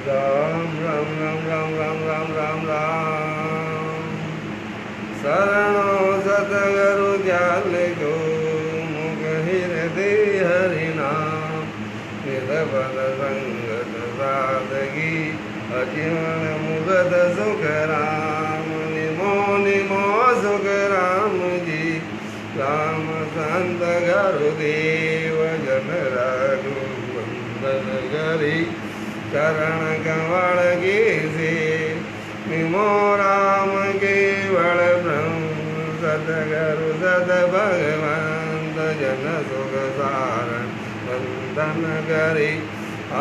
राम राम राम राम राम राम राम राम शरणो सतगुरु ज्ञान को मुख हृदय हरि नाम निरबल संगत सादगी अजीवन मुगद सुख राम निमो निमो सुख राम जी राम संत गुरुदेव जन राघु वंदन करी चरण कमल के से निमो राम केवल ब्रह्म सतगुरु सत भगवंत जन सुख सारण वंदन करी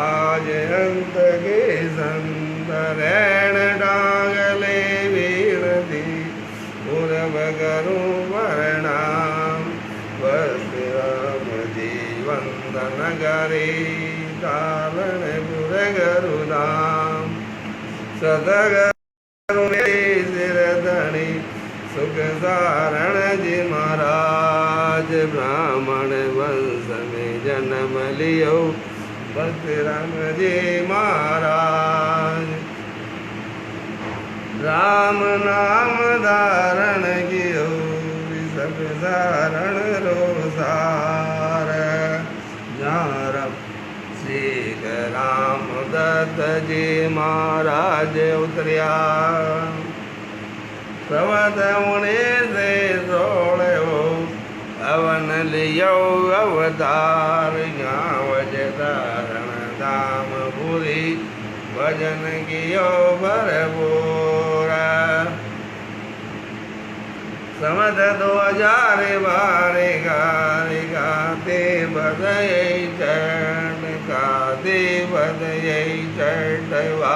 आज अंत के संत रैण डागले वीरती पूर्व करूँ प्रणाम बस राम जी वंदन करी तारण पुर गुरुधाम सतगुरु सिर धनी सुख सारण जी महाराज ब्राह्मण वंश में जन्म लियो भक्त राम जी महाराज राम नाम धारण कियो सब धारण रोसार जहाँ श्री राम दत्त जी महाराज उतरिया प्रवत उन्हें से सोड़ो अवन लियो अवतार गाँव धारण धाम पूरी भजन कियो भरपूरा समद 2012 गाते बदये चरण गाते बदये चढ़वा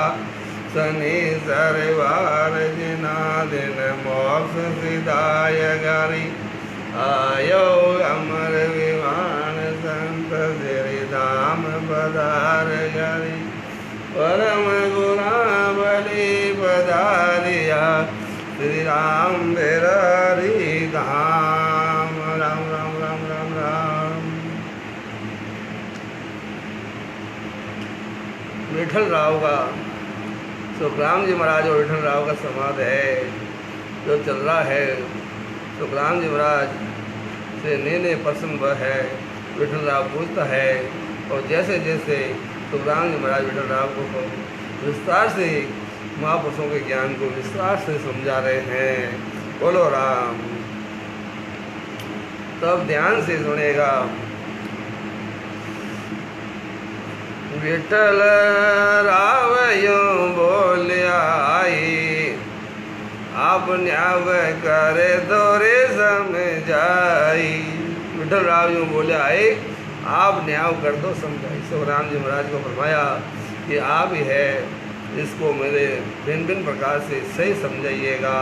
शनि सरवार जिना दिन मोक्ष सिदाय गारी आयो अमर विमान संत श्री धाम पधार गारी परम गुणा बलि पधारिया श्री राम बिरारी धाम राम राम राम राम राम। विठल राव का सुखराम जी महाराज और विठल राव का संवाद है जो चल रहा है। सुखराम जी महाराज से नए प्रसन्न वह है विठल राव पूछता है और जैसे जैसे सुखराम जी महाराज विठल राव को विस्तार से महापुरुषों के ज्ञान को विस्तार से समझा रहे हैं। बोलो राम। तब ध्यान से सुनेगा। विठल राव यूं बोलिया आई आप न्याव करे दोरे समझाई। विठल राव यूं बोलिया आई आप न्याव कर दो समझाई। सुखराम जी महाराज को फरमाया कि आप ही है इसको मेरे भिन्न भिन्न प्रकार से सही समझाइएगा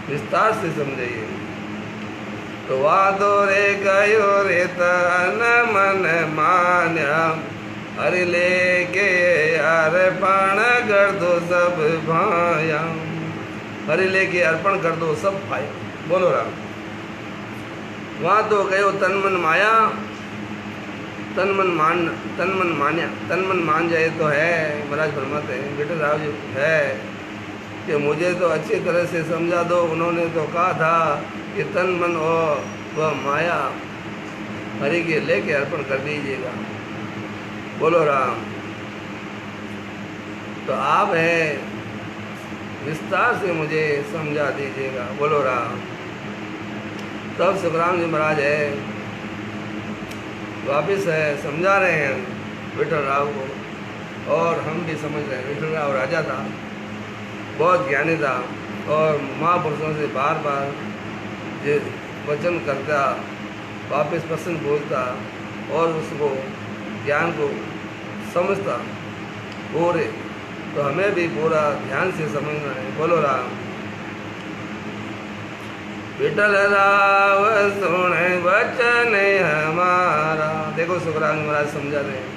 विस्तार से समझाइए। तो वादो रे कयो रे तन मन मान्या हरि लेके अर्पण कर दो सब भाया हरि लेके अर्पण कर दो सब भाया। बोलो राम। वहाँ तो कहो तन मन माया तन मन मान्या तन मन मान जाए तो है। महाराज फरमाते हैं विठल राव जी है कि मुझे तो अच्छी तरह से समझा दो। उन्होंने तो कहा था कि तन मन और वह माया हरि के लेके अर्पण कर दीजिएगा। बोलो राम। तो आप है विस्तार से मुझे समझा दीजिएगा। बोलो राम। तब सुखराम जी महाराज है वापिस है समझा रहे हैं विठल राव को और हम भी समझ रहे हैं। विठल राव राजा था बहुत ज्ञानी था और महापुरुषों से बार बार जो वचन करता वापस प्रश्न पूछता और उसको ज्ञान को समझता पूरे। तो हमें भी पूरा ध्यान से समझना है। बोलो राम। विठल राव सुने वचन हमारा। देखो सुखराम महाराज समझा रहे हैं।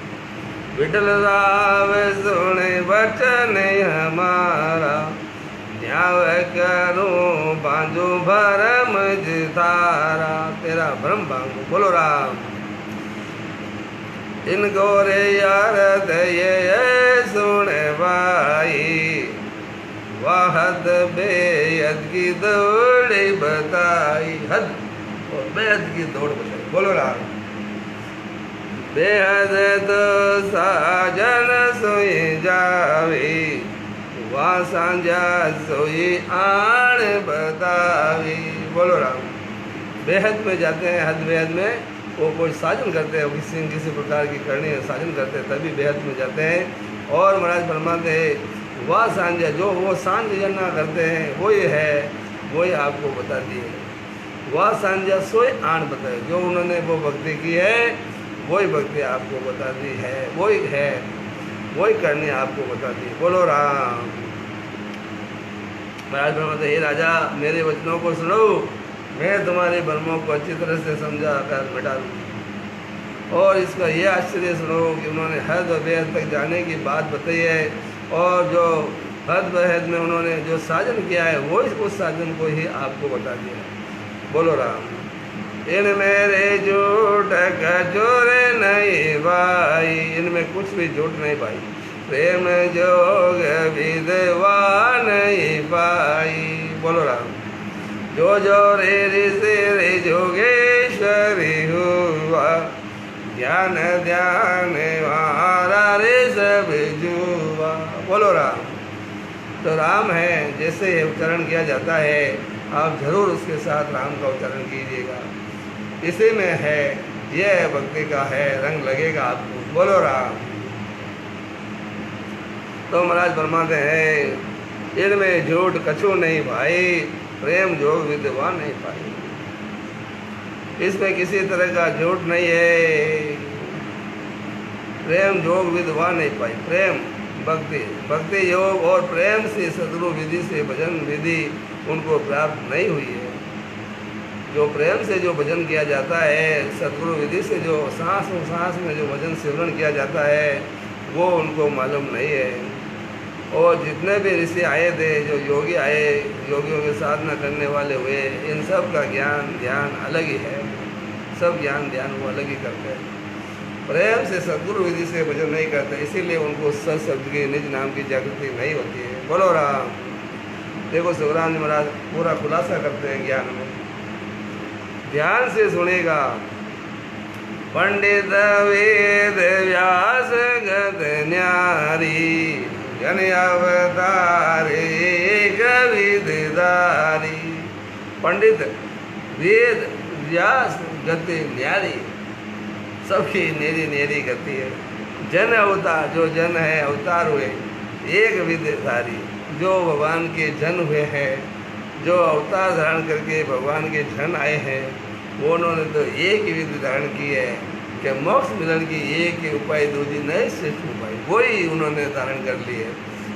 विठल राव सुने वचन हमारा न्याव करूं बांझो भरम जितारा तेरा भ्रम भांगो। बोलो राम। इनको रे यार ये सुने हद बेहद की दौड़ बताई, हद और बेहद की दौड़ बताई। बोलो राम। बेहद तो साजन सोई जावे, वहाँ सांझा सोई आण बतावी। बोलो राम। बेहद में जाते हैं, हद बेहद में वो कोई साजन करते हैं, किसी प्रकार की करनी है साजन करते हैं, तभी बेहद में जाते हैं। और महाराज फरमाते हैं वह सांझा, जो वो सांझ जना करते हैं वही है, वही आपको बता दिए। वह सांझा सोई आण बताए, जो उन्होंने वो भक्ति की है वही भक्ति आपको बता दी है, वही करनी आपको बता दी। बोलो राम। महाराज फरमाते हे राजा, मेरे वचनों को सुनो, मैं तुम्हारे भ्रमों को अच्छी तरह से समझा कर मिटा दूँ। और इसका ये आश्चर्य सुनो कि उन्होंने हद व बेहद तक जाने की बात बताई है, और जो हद बेहद में उन्होंने जो साजन किया है वो उस साजन को ही आपको बता दिया है। बोलो राम। इन मेरे झूठ कचोरे नहीं भाई, इनमें कुछ भी झूठ नहीं भाई, प्रेम जोग विधवा नहीं पाई। बोलो राम। जो जो रे ऋषि रे जोगेश्वरी हुआ, ज्ञान ध्यान वारा रे सब जुआ। बोलो राम। तो राम है जैसे उच्चारण किया जाता है, आप जरूर उसके साथ राम का उच्चारण कीजिएगा, इसी में है, यह भक्ति का है, रंग लगेगा आपको। बोलो राम। तो महाराज फरमाते हैं इनमें झूठ कछु नहीं भाई, प्रेम जोग विद्वा नहीं पाई। इसमें किसी तरह का झूठ नहीं है, प्रेम जोग विद्वा नहीं पाई। प्रेम भक्ति योग और प्रेम से सदगुरु विधि से भजन विधि उनको प्राप्त नहीं हुई है। जो प्रेम से जो भजन किया जाता है, सदगुरु विधि से जो सांस में जो भजन सिमरन किया जाता है, वो उनको मालूम नहीं है। और जितने भी ऋषि आए थे, जो योगी आए, योगियों की साधना करने वाले हुए, इन सब का ज्ञान ध्यान अलग ही है, सब ज्ञान ध्यान वो अलग ही करते हैं। प्रेम से सदगुरु विधि से भजन नहीं करते, इसीलिए उनको सत शब्द की निज नाम की जागृति नहीं होती है। बोलो राम। देखो सुखराम जी महाराज पूरा खुलासा करते हैं ज्ञान में, ध्यान से सुनेगा। पंडित वेद व्यास गद न्यारी, जन अवतारे कविदारी। पंडित वेद व्यास गति न्यारी, सबकी नेरी नेरी गति है। जन अवतार, जो जन है अवतार हुए, एक विद्याधारी, जो भगवान के जन हुए हैं, जो अवतार धारण करके भगवान के जन आए हैं, वो उन्होंने तो एक ही विधि धारण की है कि मोक्ष मिलन की एक ही उपाय, दूसरी नए श्रेष्ठ उपाय, वही उन्होंने धारण कर लिए।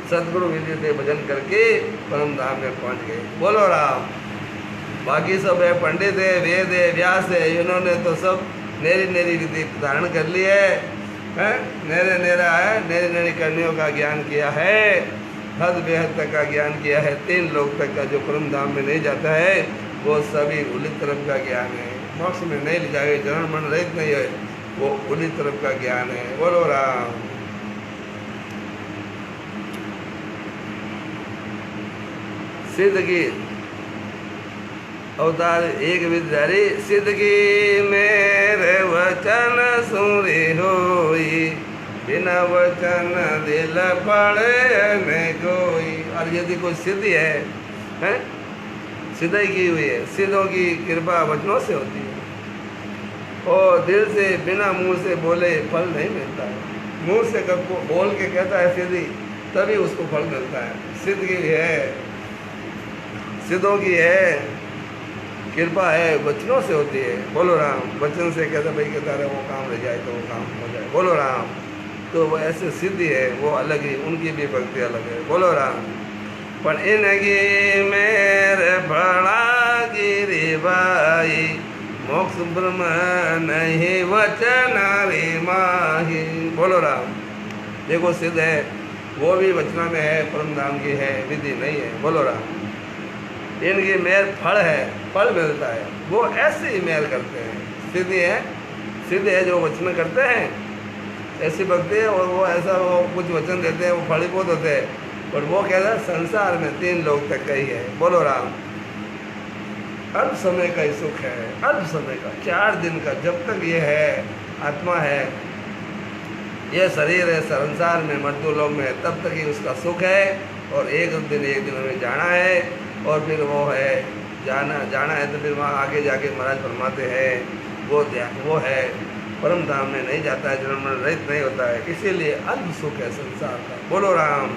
सदगुरु विधि से भजन करके परम धाम में पहुंच गए। बोलो राम। बाकी सब है, पंडित है, वेद है, व्यास है, इन्होंने तो सब नेरी नेरी विधि धारण कर ली है, नेरे नेरा है, नेरी नेरी करनियों का ज्ञान किया है, हद बेहद तक का ज्ञान किया है। 3 लोक तक का जो परम धाम में नहीं जाता है, वो सभी उलित तरफ का ज्ञान है। मोक्ष में नहीं ले जाएगा, जरण मन रहित नहीं है, वो उलित तरफ का ज्ञान है। बोलो राम। सिद्ध की अवतार एक विद्यारी, सिद्ध की मेरे वचन सुरी होई, बिना वचन दिल पड़े न कोई। और यदि कोई सिद्धि है, सिद्धाई की हुई है, सिद्धों की कृपा वचनों से होती है, और दिल से बिना मुंह से बोले फल नहीं मिलता है। मुंह से कब बोल के कहता है सिद्धि, तभी उसको फल मिलता है। सिद्ध की है, सिद्धों की है, कृपा है, वचनों से होती है। बोलो राम। वचन से कहता भाई कहता रहे वो काम रह जाए तो वो काम हो जाए। बोलो राम। तो वो ऐसे सिद्धि है, वो अलग ही, उनकी भी भक्ति अलग है। बोलो राम। पर इनकी मेरे बड़ा गिरी भाई, मोक्ष ब्रह्म नहीं वचनारी माही। बोलो राम। देखो सिद्ध है, वो भी वचना में है, परम धाम की है, विधि नहीं है। बोलो राम। इनकी मेल फल है, फल मिलता है, वो ऐसे ही मेल करते हैं। सिद्धि है, सिद्ध है जो वचन करते हैं, ऐसी भक्ति है। और वो ऐसा वो कुछ वचन देते हैं, वो फलीभूत होते हैं, और वो कहता है संसार में 3 लोग तक का ही है। बोलो राम। अल्प समय का ही सुख है, अल्प समय का, 4 दिन का, जब तक ये है आत्मा है, ये शरीर है, संसार में मृत्यु लोक में, तब तक ही उसका सुख है। और एक दिन हमें जाना है, और फिर वो है जाना है तो फिर वहाँ आगे जाके महाराज फरमाते हैं वो है परम धाम में नहीं जाता है, जन्म मरण रहित नहीं होता है। इसीलिए अल्प सुख है संसार का। बोलो राम।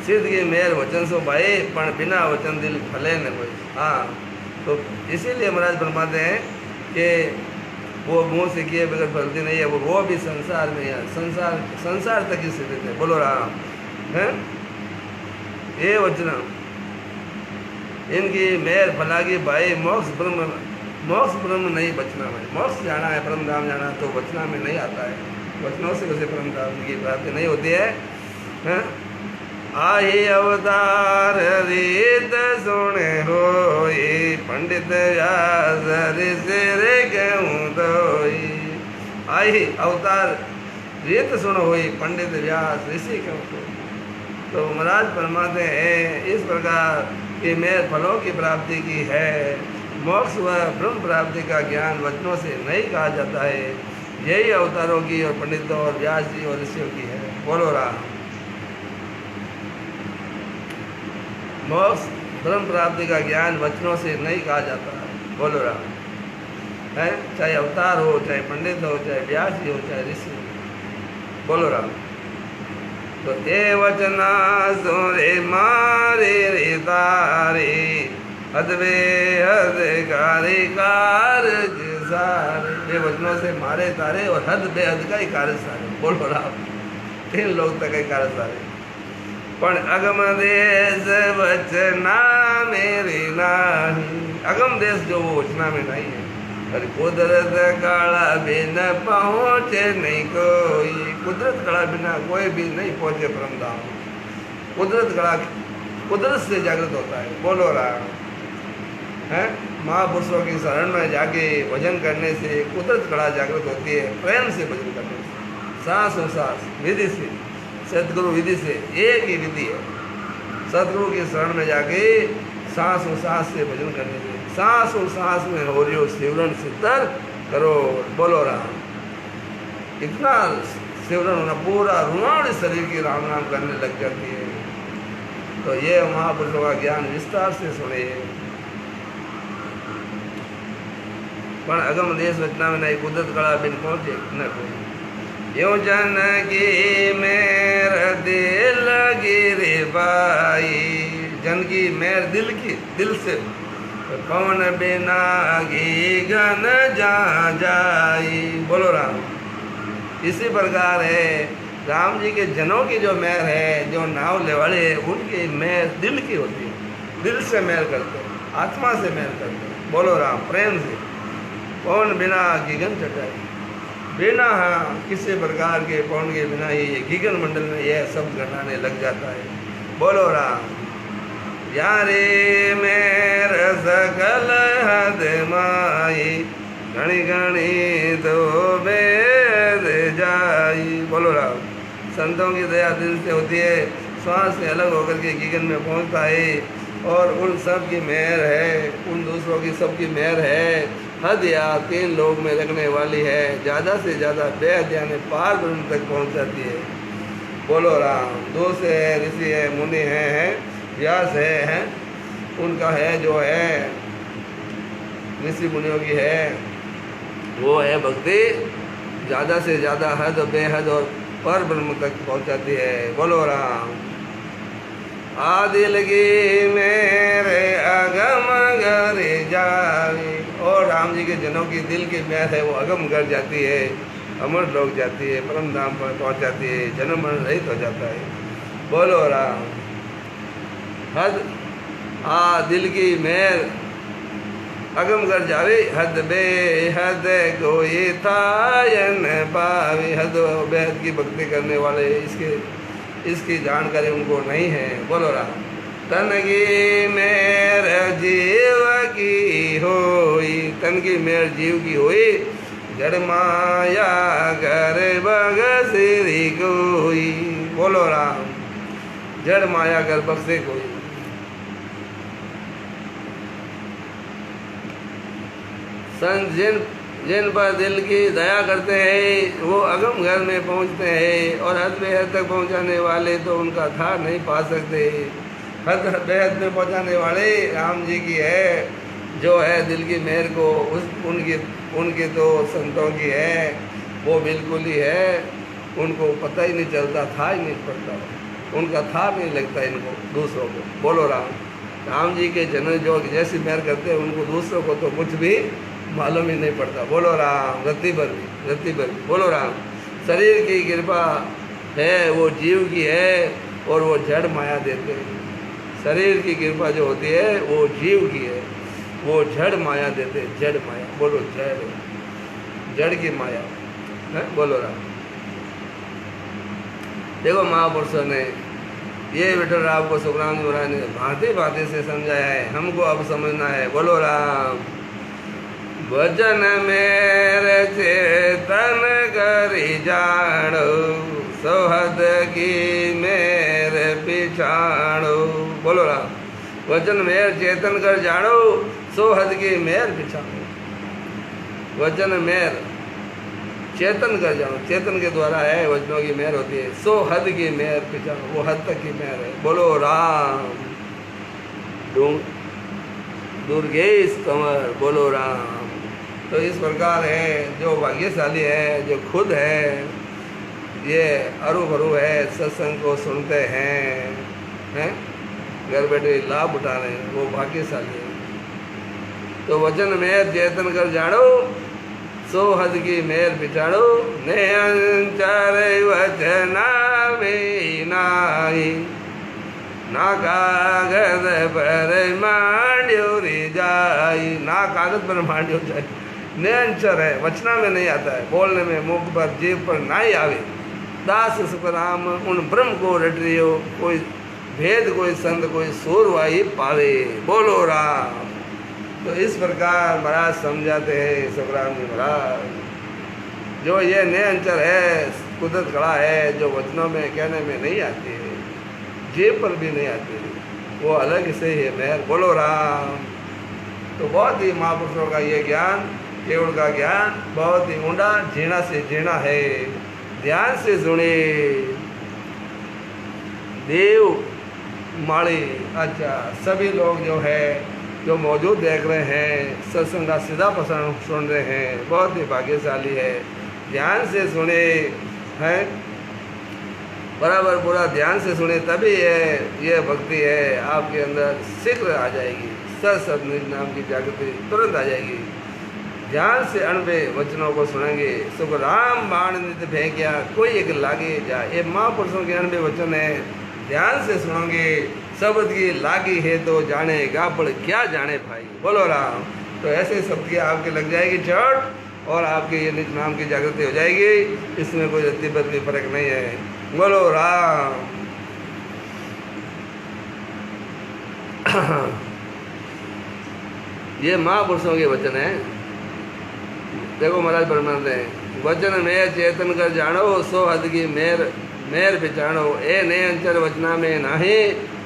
सिद्ध की मेहर वचन सो भाई, पण बिना वचन दिल फले न कोई। हाँ, तो इसीलिए महाराज फरमाते हैं कि वो मुँह से किए बगैर फलती नहीं है। वो भी संसार में है, संसार तक ही सीमित है। बोलो राम। हैं ये वचन इनकी मेहर फलागी भाई, मोक्ष ब्रह्म नहीं बचना में। मोक्ष जाना है, परम धाम जाना, तो बचना में नहीं आता है। वचनों से उसे परम धाम की प्राप्ति नहीं होती है। हैं आही अवतार रीत सुने हो, पंडित व्यास ऋषि कहूँ दोई। आही अवतार रीत सुनो हुई, पंडित व्यास ऋषि कहूँ। तो महाराज फरमाते हैं इस प्रकार कि मेहर फलों की प्राप्ति की है। मोक्ष व ब्रह्म प्राप्ति का ज्ञान वचनों से नहीं कहा जाता है। यही अवतारों की और पंडितों और व्यास जी और ऋषियों की है। बोलो राम। मोक्ष ब्रह्म प्राप्ति का ज्ञान वचनों से नहीं कहा जाता है। बोलो राम। है चाहे अवतार हो, चाहे पंडित हो, चाहे व्यास जी हो, चाहे ऋषि हो। बोलो राम। तो ये वचना सोरे मारे रे तारे, हदवे हद कारज सारे। ये वचनों से मारे तारे और हद बेहद का ही कार्य सारे। बोलो राम। 3 लोग तक ही कार्य सारे। पण अगम देश वचना मेरी नाही। अगम देश जो वो वचना में नहीं है। अरे कुदरत काला बिना पहुँचे नहीं कोई। कुदरत कला बिना कोई भी नहीं पहुँचे परम धाम। कुदरत से जागृत होता है। बोलो राम। है महापुरुषों की शरण में जाके भजन करने से कुदरत कला जागृत होती है। प्रेम से भजन करने से, सांस और सांस विधि से, सदगुरु विधि से, एक ही विधि है। सदगुरु की शरण में जाके सांस और सांस से भजन करने से, सांस और सांस में हो रही हो सिमरन सितर करो। बोलो राम। इतना सिमरन होना, पूरा रुणाण शरीर की राम नाम करने लग जाती है। तो ये महापुरुषों का ज्ञान विस्तार से सुने। पण अगम देश वचना में नहीं, कुदरत कला बिन पहुँचे न कोई। यो जन की मेर दिल गिरे बाई। जन की मेर दिल से, कौन बिना गी गन जा जाई। बोलो राम। इसी प्रकार है राम जी के जनों की जो मेहर है, जो नाव ले वाले हैं, उनकी मेहर दिल की होती है। दिल से मेहर करते हैं, आत्मा से मेहर करते हैं। बोलो राम। प्रेम से। कौन बिना गीगन चटाई। बिना किसी प्रकार के पौन के बिना ये गीगन मंडल में यह शब्द घटाने लग जाता है। बोलो राम। यारे मेर सकल हद माई, घणी घणी तो वेद जाई। बोलो राम। संतों की दया दिल से होती है, श्वास से अलग होकर के गीगन में पहुंचता है। और उन सब की मेहर है, उन दूसरों की सबकी मेहर है। हद या 3 लोग में लगने वाली है। ज़्यादा से ज़्यादा बेहद यानी पार ब्रह्म तक पहुँच जाती है। बोलो राम। दूसरे ऋषि है, मुनि हैं, व्यास है, उनका है जो है ऋषि मुनियों की है, वो है भक्ति ज़्यादा से ज़्यादा हद बेहद और पर ब्रह्म तक पहुँचाती है। बोलो राम। आदि लगी मेरे अगम घर जावी। और राम जी के जनों की दिल की मेहर है, वो अगम घर जाती है, अमर लोक जाती है, परम धाम पर पहुँच जाती है, जन्म मरण रहित हो जाता है। बोलो राम। हद दिल की मेहर अगम कर जावे, हद बेहद कोई थायन पावे। हद बेहद की भक्ति करने वाले इसकी जानकारी उनको नहीं है। बोलो राम। तन की मेर जीव की होई। तन की मेर जीव की होई, जड़ माया कर बगसेरी कोई। बोलो राम। जड़ माया कर बख्शे कोई। संत जिन जिन पर दिल की दया करते हैं वो अगम घर में पहुंचते हैं, और हद बेहद तक पहुंचाने वाले तो उनका था नहीं पा सकते। हद बेहद में पहुंचाने वाले राम जी की है, जो है दिल की मेहर को उनकी तो संतों की है, वो बिल्कुल ही है। उनको पता ही नहीं चलता, था ही नहीं पड़ता, उनका था नहीं लगता इनको दूसरों को। बोलो राम। राम जी के जन जो जैसी मेहर करते हैं उनको दूसरों को तो कुछ भी मालूम ही नहीं पड़ता। बोलो राम। रत्ती भर भी। बोलो राम। शरीर की कृपा है वो जीव की है, और वो जड़ माया देते हैं। शरीर की कृपा जो होती है वो जीव की है, वो जड़ माया देते हैं। जड़ माया। बोलो जड़ की माया है। बोलो राम। देखो महापुरुषों ने ये विठल राम को सुखराम जी महाराज ने भांति भांति से समझाया है, हमको अब समझना है। बोलो राम। वचन मेरे चेतन करी जानो, सोहद की मेरे पिछाड़ो। बोलो राम। वचन मेर चेतन कर जानो, सोहद की मेर पिछाड़ो। वचन मेर चेतन कर जानो, चेतन के द्वारा है, वचनों की मेहर होती है। सो हद की मेहर पिछाड़ो, वो हद तक की मेहर है। बोलो राम। दुर्गेश कंवर। बोलो राम। तो इस प्रकार है, जो भाग्यशाली है, जो खुद है ये अरू भरू है, सत्संग को सुनते हैं, घर बैठे लाभ उठा रहे हैं, वो भाग्यशाली है। तो वचन मेहर चेतन कर जानो, सो हद की मेहर पिछाड़ो। नियंचर वचना में नाई, ना कागज पर मांड्यो रे जाई। ना कागज पर मांड्यो जाई। नियंचर है, वचना में नहीं आता है, बोलने में, मुख पर, जीभ पर नहीं आवे। दास सुखराम उन ब्रह्म को रट रियो, कोई भेद कोई संत कोई सूरवाई पावे। बोलो राम। तो इस प्रकार महाराज समझाते हैं सुखराम जी महाराज। जो ये नियंचर है, कुदरत खड़ा है, जो वचनों में कहने में नहीं आती है, जेब पर भी नहीं आती है, वो अलग से ही है मेहर। बोलो राम। तो बहुत ही महापुरुषों का ये ज्ञान, केवल का ज्ञान बहुत ही ऊंडा, झीणा से झीणा है। ध्यान से सुने देव माड़ी। अच्छा, सभी लोग जो है जो मौजूद देख रहे हैं, सत्संग का सीधा प्रसारण सुन रहे हैं, बहुत ही भाग्यशाली है। ध्यान से सुने हैं, बराबर पूरा ध्यान से सुने, तभी ये भक्ति है आपके अंदर शीघ्र आ जाएगी। सत निज नाम की जागृति तुरंत आ जाएगी। ध्यान से अणबे वचनों को सुनेंगे। सुख राम बाण नित फेंकिया, कोई एक लागे जा। ये महापुरुषों के अणबे वचन है, ध्यान से सुनोगे। शब्द की लागी है तो जाने गापड़ क्या जाने भाई। बोलो राम। तो ऐसे शब्द की आपके लग जाएगी चोट, और आपके ये निज नाम की जागृति हो जाएगी। इसमें कोई रत्ती बद भी फर्क नहीं है। बोलो राम। ये महापुरुषों के वचन है। देखो महाराज परमानंद है, वचन में चेतन कर जानो, सो हद की मेर पिछाड़ो। ए नियंचर वचना में नाही,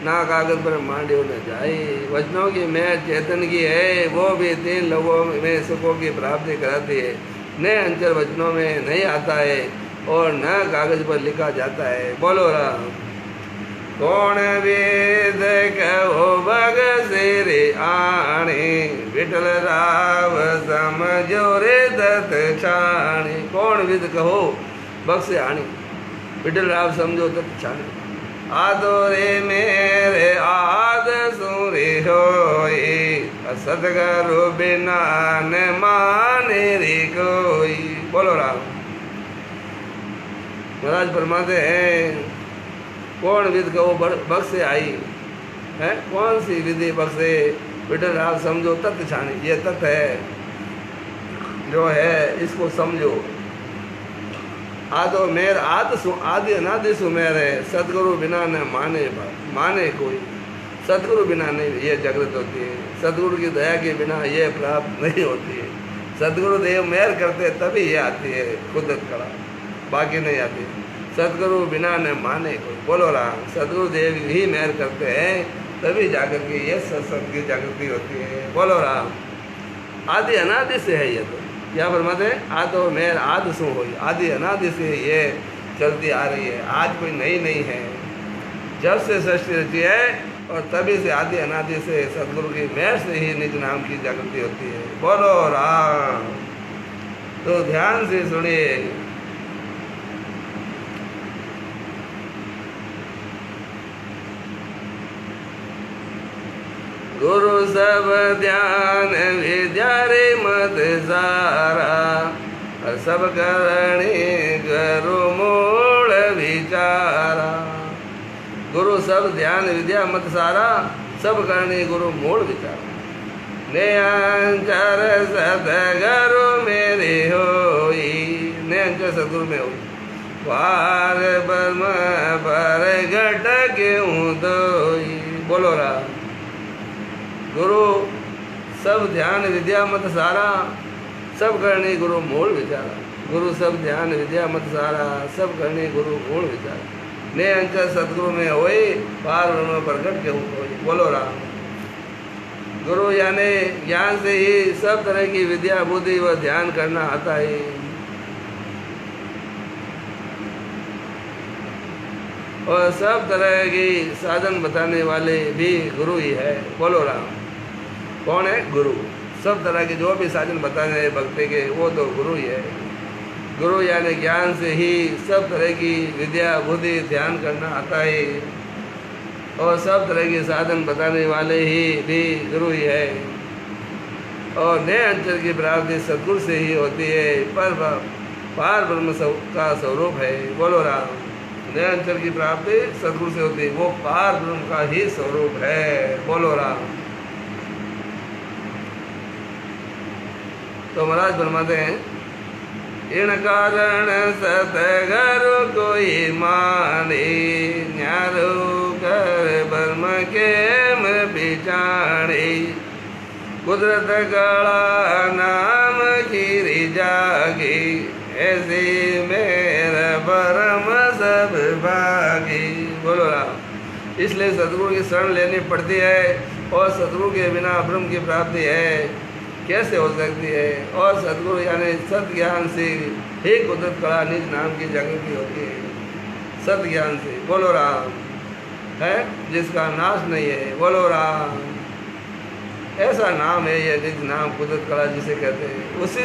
ना कागज पर मांड्यो न जाए। वचनों की मेहर चेतन की है, वो भी 3 लोगों में सुखों की प्राप्ति कराती है। नियंचर वचनों में नहीं आता है, और न कागज पर लिखा जाता है। बोलो राम। कौन वेद कहो बग सिरे आणे, विठल राव समझो रे दत्त छाणी। कौन विद कहो बग से आणी, विठल राव समझो दत्त छाणी। आदो रे मेरे आद सुरे होए, सतगुरु बिना न माने रे कोई। बोलो राम। महाराज फरमाते हैं, कौन विद कहो बग से आई है, कौन सी विधि बग से। विठल राव समझो तत्व छानी। ये तत्व है जो है, इसको समझो। आदो मेर आदि अनादि सुमेर है, सतगुरु बिना न माने कोई। सतगुरु बिना नहीं ये जागृत होती है, सतगुरु की दया के बिना ये प्राप्त नहीं होती है। सदगुरुदेव मेहर करते तभी ये आती है कुदरत कला, बाकी नहीं आती। सदगुरु बिना न माने कोई, बोलो राम। सदगुरुदेव ही मेहर करते हैं तभी जाकर के ये सत्संग की जागृति होती है, बोलो राम। आदि अनादि से है ये, तो क्या फरमाते हैं, आदो मेहर आदि सो हो, आदि अनादि से ये चलती आ रही है, आज कोई नई नहीं है। जब से सृष्टि रची है और तभी से आदि अनादि से सदगुरु की मेहर से ही निज नाम की जागृति होती है, बोलो राम। तो ध्यान से सुनिए। गुरु सब ध्यान विद्या रे मत सारा, सब करणी गुरु मूल विचारा। गुरु सब ध्यान विद्या मत सारा, सब करणी गुरु मूल विचारा। नेअंचर सतगुरु मेरे होई, नेअंचर सतगुरु में होई। पार ब्रह्म पर घट क्यों दोई, बोलो राम। गुरु सब ध्यान विद्या मत सारा, सब करणी गुरु मूल विचारा। गुरु सब ध्यान विद्या मत सारा, सब करणी गुरु मूल विचारा। ने अंचल सदगुरु में होए, पार ब्रह्म प्रकट के होए, बोलो राम। गुरु यानी ज्ञान से ही सब तरह की विद्या बुद्धि व ध्यान करना आता है। और सब तरह की साधन बताने वाले भी गुरु ही है, बोलो राम। कौन है? गुरु। सब तरह के जो भी साधन बताने हैं भक्ति के, वो तो गुरु ही है। गुरु यानी ज्ञान से ही सब तरह की विद्या बुद्धि ध्यान करना आता है, और सब तरह के साधन बताने वाले ही भी गुरु ही है। और नए अंचल की प्राप्ति सदगुरु से ही होती है, पर पार ब्रह्म का स्वरूप है, बोलो राम। नए अंचल की प्राप्ति सदगुरु से होती है, वो पार ब्रह्म का ही स्वरूप है, बोलो राम। तो महाराज फरमाते हैं, इन कारण सतगुरु कोई माने, न्यारो कर ब्रह्म के में बिचाणे। कुदरत गला नाम खीरी जागी, ऐसे मेरा ब्रह्म सब भागी, बोलो राम। इसलिए सदगुरु की शरण लेनी पड़ती है, और सदगुरु के बिना ब्रह्म की प्राप्ति है कैसे हो सकती है। और सदगुरु यानी सत ज्ञान से ही कुदरत कला निज नाम की जागृति होती है, सत ज्ञान से, बोलो राम। है जिसका नाश नहीं है, बोलो राम। ऐसा नाम है ये निज नाम कुदरत कला जिसे कहते हैं, उसी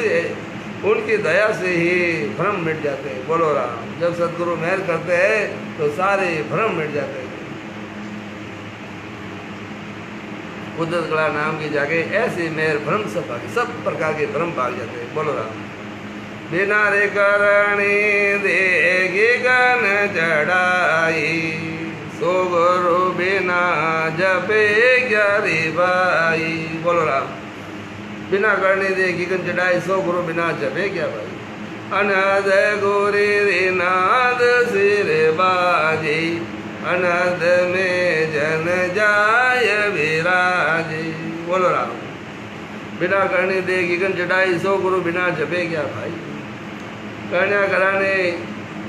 उनकी दया से ही भ्रम मिट जाते हैं, बोलो राम। जब सदगुरु मेहर करते हैं तो सारे भ्रम मिट जाते हैं। कुदरत कला नाम की जाके ऐसी मेहर भ्रम सब भागे, सब प्रकार के भ्रम भाग जाते हैं, बोलो राम। बिना रे करणी देगी गन चढ़ाई, सो गुरु बिना जपे ग्यारी बाई, बोलो राम। बिना करणी देगी गन चढ़ाई, सो गुरु बिना जपे क्या भाई। अनद गोरी नाद सिर बाजी, अनद में जन जाय विराजी, बोलो राम। बिना करने दे गिगन चढ़ाई, सो गुरु बिना जपे क्या भाई। करना कराने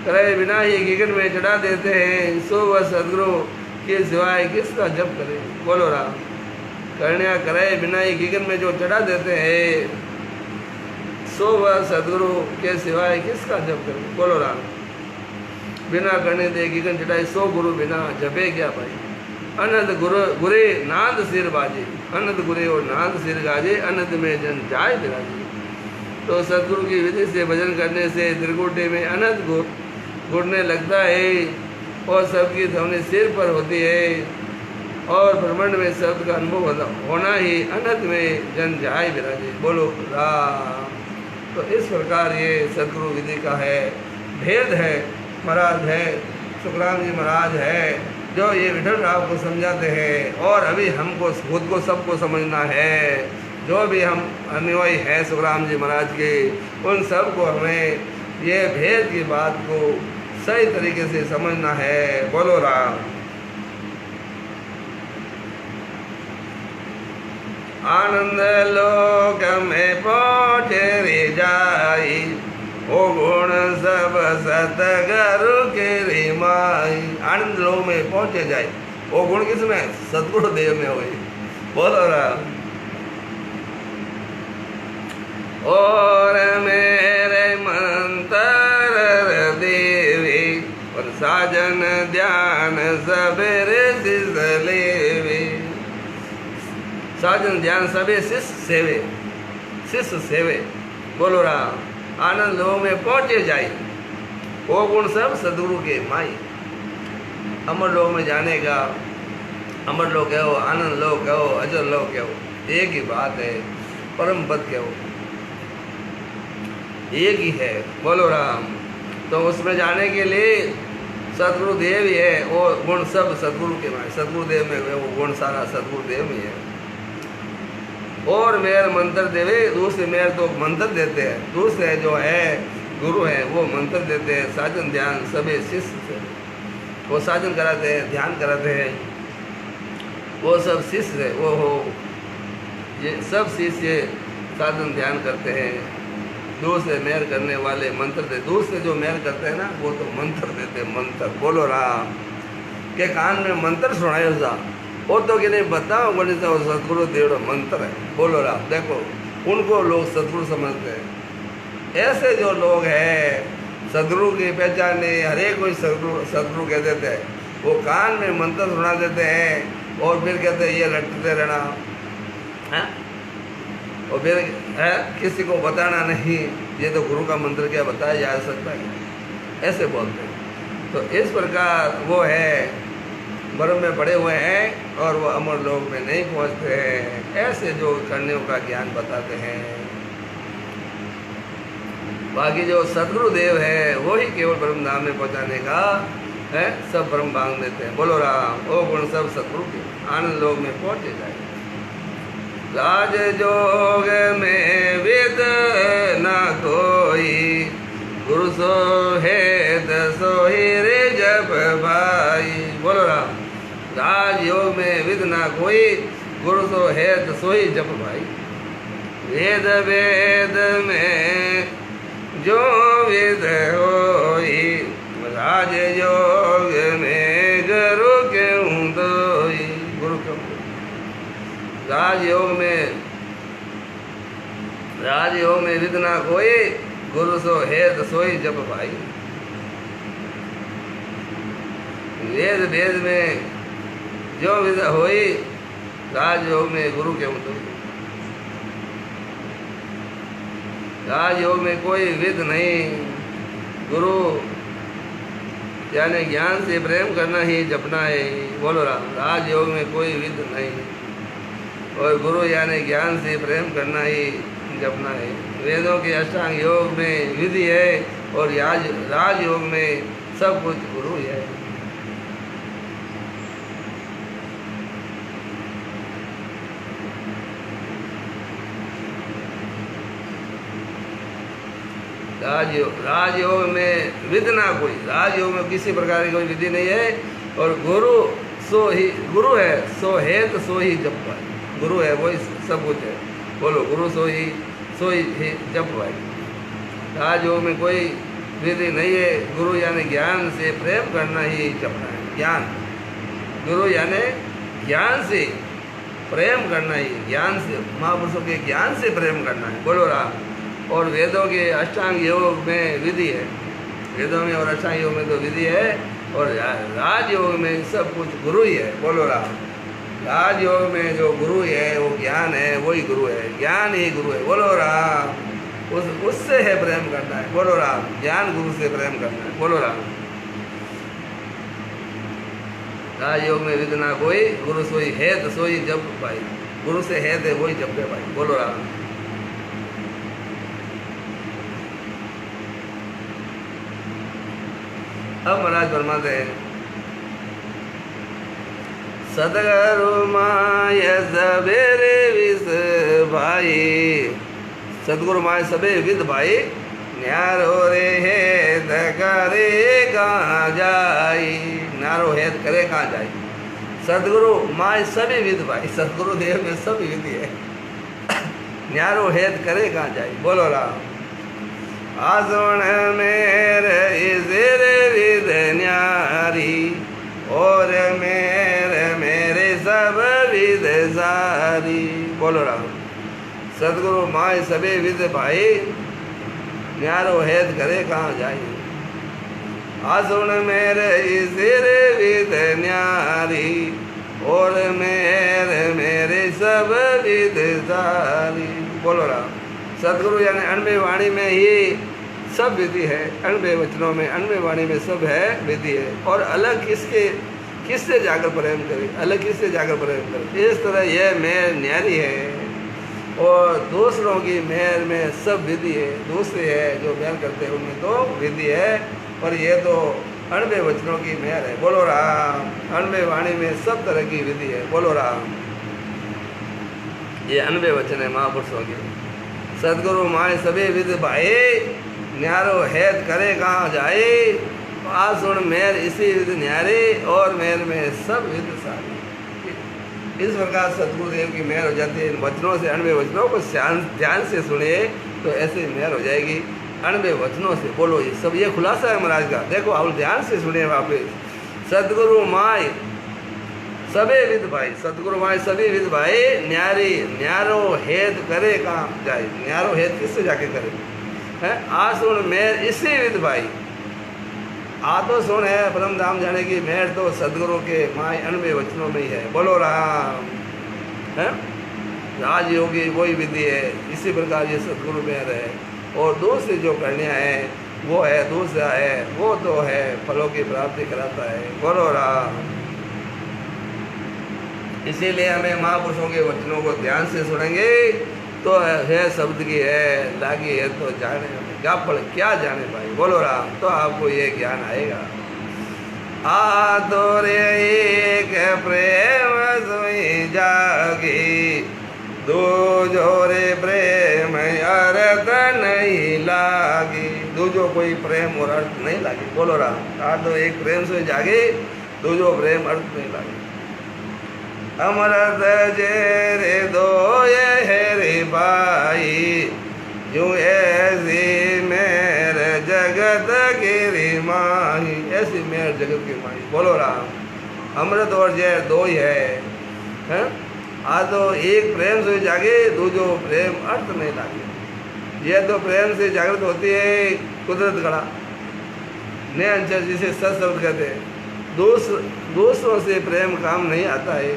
करे बिना ही गिगन में चढ़ा देते हैं, सो वह सदगुरु के सिवाय किसका जप करे, बोलो राम। करना करे बिना ही गिगन में जो चढ़ा देते हैं, सो वह सदगुरु के सिवाय किसका जप करे, बोलो राम। बिना करने दे गिगन चढ़ाई, सो गुरु बिना जपे क्या भाई। अनंत गुरे नाद सिर बाजे, अनंत गुरे और नाद सिर गाजे, अनंत में जन जाय विराजे। तो सदगुरु की विधि से भजन करने से त्रिकुटे में अनंत गुड़ने लगता है, और सबकी ध्वनि सिर पर होती है, और ब्रह्मांड में शब्द का अनुभव होना ही अनंत में जन जाय विराजे, बोलो राम। तो इस प्रकार ये सदगुरु विधि का है भेद है। महाराज है सुखराम जी महाराज है जो ये विठल राव को समझाते हैं, और अभी हमको खुद को सबको समझना है। जो भी हम अनुयायी हैं सुखराम जी महाराज के, उन सब को हमें ये भेद की बात को सही तरीके से समझना है, बोलो राम। आनंद लोक में पहुँचे रे जाई, ओ गुण सब सतगुरु के रे माई। आनंद लोक में पहुँचे जाए, वो गुण किसमें? सतगुरु देव में हुई। बोलो राम। और मेरे मंत्र देवी, और साजन ध्यान सबेरे सिस लेवे। साजन ध्यान सबे शिष्य सेवे, शिष्य सेवे। बोलो राम। आनंद लोक में पहुँचे जाए, वो गुण सब सदगुरु के माई। अमर लोक में जाने का, अमर लोक कहो, आनंद लोक कहो, अजर लोक कहो, एक ही बात है, परम पद कहो, एक ही है। बोलो राम। तो उसमें जाने के लिए सदगुरु देव ही है, वो गुण सब सदगुरु के माए। सदगुरु देव में वो गुण सारा सदगुरु देव में है। और मेर मंत्र देवे, दूसरे मेर तो मंत्र देते हैं, दूसरे जो है गुरु हैं वो मंत्र देते हैं। साजन ध्यान सबे शिष्य से, वो साजन कराते हैं, ध्यान कराते हैं, वो सब शिष्य है। वो हो ये सब शिष्य साधन ध्यान करते हैं। दूसरे मेहर करने वाले मंत्र दे, दूसरे जो मेहर करते हैं ना वो तो मंत्र देते हैं, मंत्र। बोलो राम। के कान में मंत्र सुनायो जा, वो तो कि नहीं बताओ बोले तो सदगुरु देव मंत्र है। बोलो राम। देखो उनको लोग सदगुरु समझते हैं। ऐसे जो लोग हैं सदगुरु की पहचान नहीं, हरेक कोई सदगुरु कह देते हैं, वो कान में मंत्र सुना देते हैं और फिर कहते हैं ये रटते रहना है, और फिर है किसी को बताना नहीं, ये तो गुरु का मंत्र क्या बताया जा सकता है, ऐसे बोलते हैं। तो इस प्रकार वो है ब्रह्म में पड़े हुए हैं और वो अमर लोक में नहीं पहुंचते हैं। ऐसे जो करने का ज्ञान बताते हैं। बाकी जो सदगुरु देव है वो ही केवल ब्रह्म धाम में पहुंचाने का है, सब ब्रह्म बांध देते हैं। बोलो राम। वो गुण सब सदगुरु के आनंद लोक में पहुंचे जाए। राज जोग में विद न कोई, गुरु सो हेत सोहि रे जप भाई। बोलो राम। राज योग में विद ना कोई, गुरु सो हेत सोहि जप भाई। वेद वेद में जो विद होई, राज योग में गुरु क्यों दोई। गुरु क्यों? राजयोग में विद ना कोई, गुरु सो हेत सोई जप भाई। वेद वेद में जो विद होई, राजयोग में गुरु के तो। राजयोग में कोई विद नहीं, गुरु यानी ज्ञान से प्रेम करना ही जपना है। बोलो राम। राजयोग में कोई विद नहीं और गुरु यानी ज्ञान से प्रेम करना ही जपना है। वेदों के अष्टांग योग में विधि है और राज योग में सब कुछ गुरु है। राजयोग में विधि ना कोई, राजयोग में किसी प्रकार की कोई विधि नहीं है और गुरु सो ही गुरु है, सो हेत सो ही जप भाई। गुरु है वही सब कुछ है। बोलो गुरु सो ही जप भाई। राजयोग में कोई विधि नहीं है। गुरु यानी ज्ञान से प्रेम करना ही जपना है। ज्ञान, गुरु यानी ज्ञान से प्रेम करना ही, ज्ञान से, महापुरुषों के ज्ञान से प्रेम करना है। बोलो राम। और वेदों के अष्टांग योग में विधि है। वेदों में और अष्टांग योग में तो विधि है और राजयोग में सब कुछ गुरु ही है। बोलो राम। राजयोग में जो गुरु है वो ज्ञान है, वही गुरु है, ज्ञान ही गुरु है। बोलो राम। उससे है प्रेम करना है। बोलो राम। ज्ञान गुरु से प्रेम करना है। बोलो राम। राजयोग में विधि ना कोई, गुरु सोई हेत सोई जप भाई। गुरु से हेत है वही जपे भाई। बोलो राम। अब महाराज फरमाते हैं, सदगुरु माय सबेरे विस भाई। सदगुरु माय सबे विद भाई, न्यारो रे हेत करे कहाँ जाई। न्यारो हेत करे कहाँ जाई। सदगुरु माय सभी विद भाई। सदगुरु देव में सब विधि है। न्यारो हेत करे कहाँ जाए। बोलो राम। आसुण मेरे इजर विद न्यारी और मेरे सब विद सारी। बोलो राम। सदगुरु माय सबे विद भाई न्यारो हेत करे कहाँ जाए। आसुण मेरे इजर विद न्यारी और मेरे सब विद सारी। बोलो राम। सदगुरु यानी अनबे वाणी में ही सब विधि है, अनबे वचनों में अनबे वाणी में सब है विधि है। और अलग किससे जाकर प्रेम करे, अलग किससे जाकर प्रेम करे। इस तरह यह मेर न्यारी है और दूसरों की मेर में सब विधि है। दूसरे है जो मेर करते हैं उनमें तो विधि है और ये तो अनबे वचनों की मेर है। बोलो राम। अनबे वाणी में सब तरह की विधि है। बोलो राम। ये अनबे वचन है महापुरुषों के। सदगुरु माए सभी विद भाई न्यारो हेत करे कहाँ जाए। आ सुन मेर इसी विद न्यारे और मेर में सब विद सारी। इस प्रकार सदगुरुदेव की मेहर हो जाती है। इन वचनों से अनबे वचनों को ध्यान से सुने तो ऐसे मेहर हो जाएगी अनबे वचनों से। बोलो ये सब ये खुलासा है महाराज का। देखो आप ध्यान से सुने वापिस। सदगुरु माय सबे विद भाई, सदगुरु माय सभी विद भाई न्यारी न्यारो हेत करे कहाँ जाए। न्यारो हेत किससे जाके करे है। आ सुन मेर इसी विद भाई। आ तो सुन है परम धाम जाने की मेहर तो सदगुरु के माय अनबे वचनों में ही है। बोलो राम। है राज योगी वही विधि है। इसी प्रकार ये सदगुरु मेहर है। और दूसरी जो कन्या है वो है दूसरा है, वो तो है फलों की प्राप्ति कराता है। बोलो राम। इसीलिए हमें महापुरुषों के वचनों को ध्यान से सुनेंगे तो है शब्द की है लागी है तो जाने क्या पढ़ क्या जाने भाई। बोलो राम। तो आपको ये ज्ञान आएगा। आ तो रे एक प्रेम सोई जागी दो जोरे प्रेम अर्थ नहीं लागी। दूजो कोई प्रेम और अर्थ नहीं लागी। बोलो राम। आ तो एक प्रेम से जागे दूजो प्रेम अर्थ नहीं लागे। अमृत जेरे दो ये हेरे भाई यूं ऐसी मेर जगत गिरी माही। ऐसी मेर जगत की माही। बोलो राम। अमृत और जहर दो ही है। आ तो एक प्रेम से जागे दूजो प्रेम अर्थ नहीं लागे। यह तो प्रेम से जागृत होती है कुदरत गढ़ा ने अंचल जिसे सत शब्द कहते हैं। दूसरों से प्रेम काम नहीं आता है।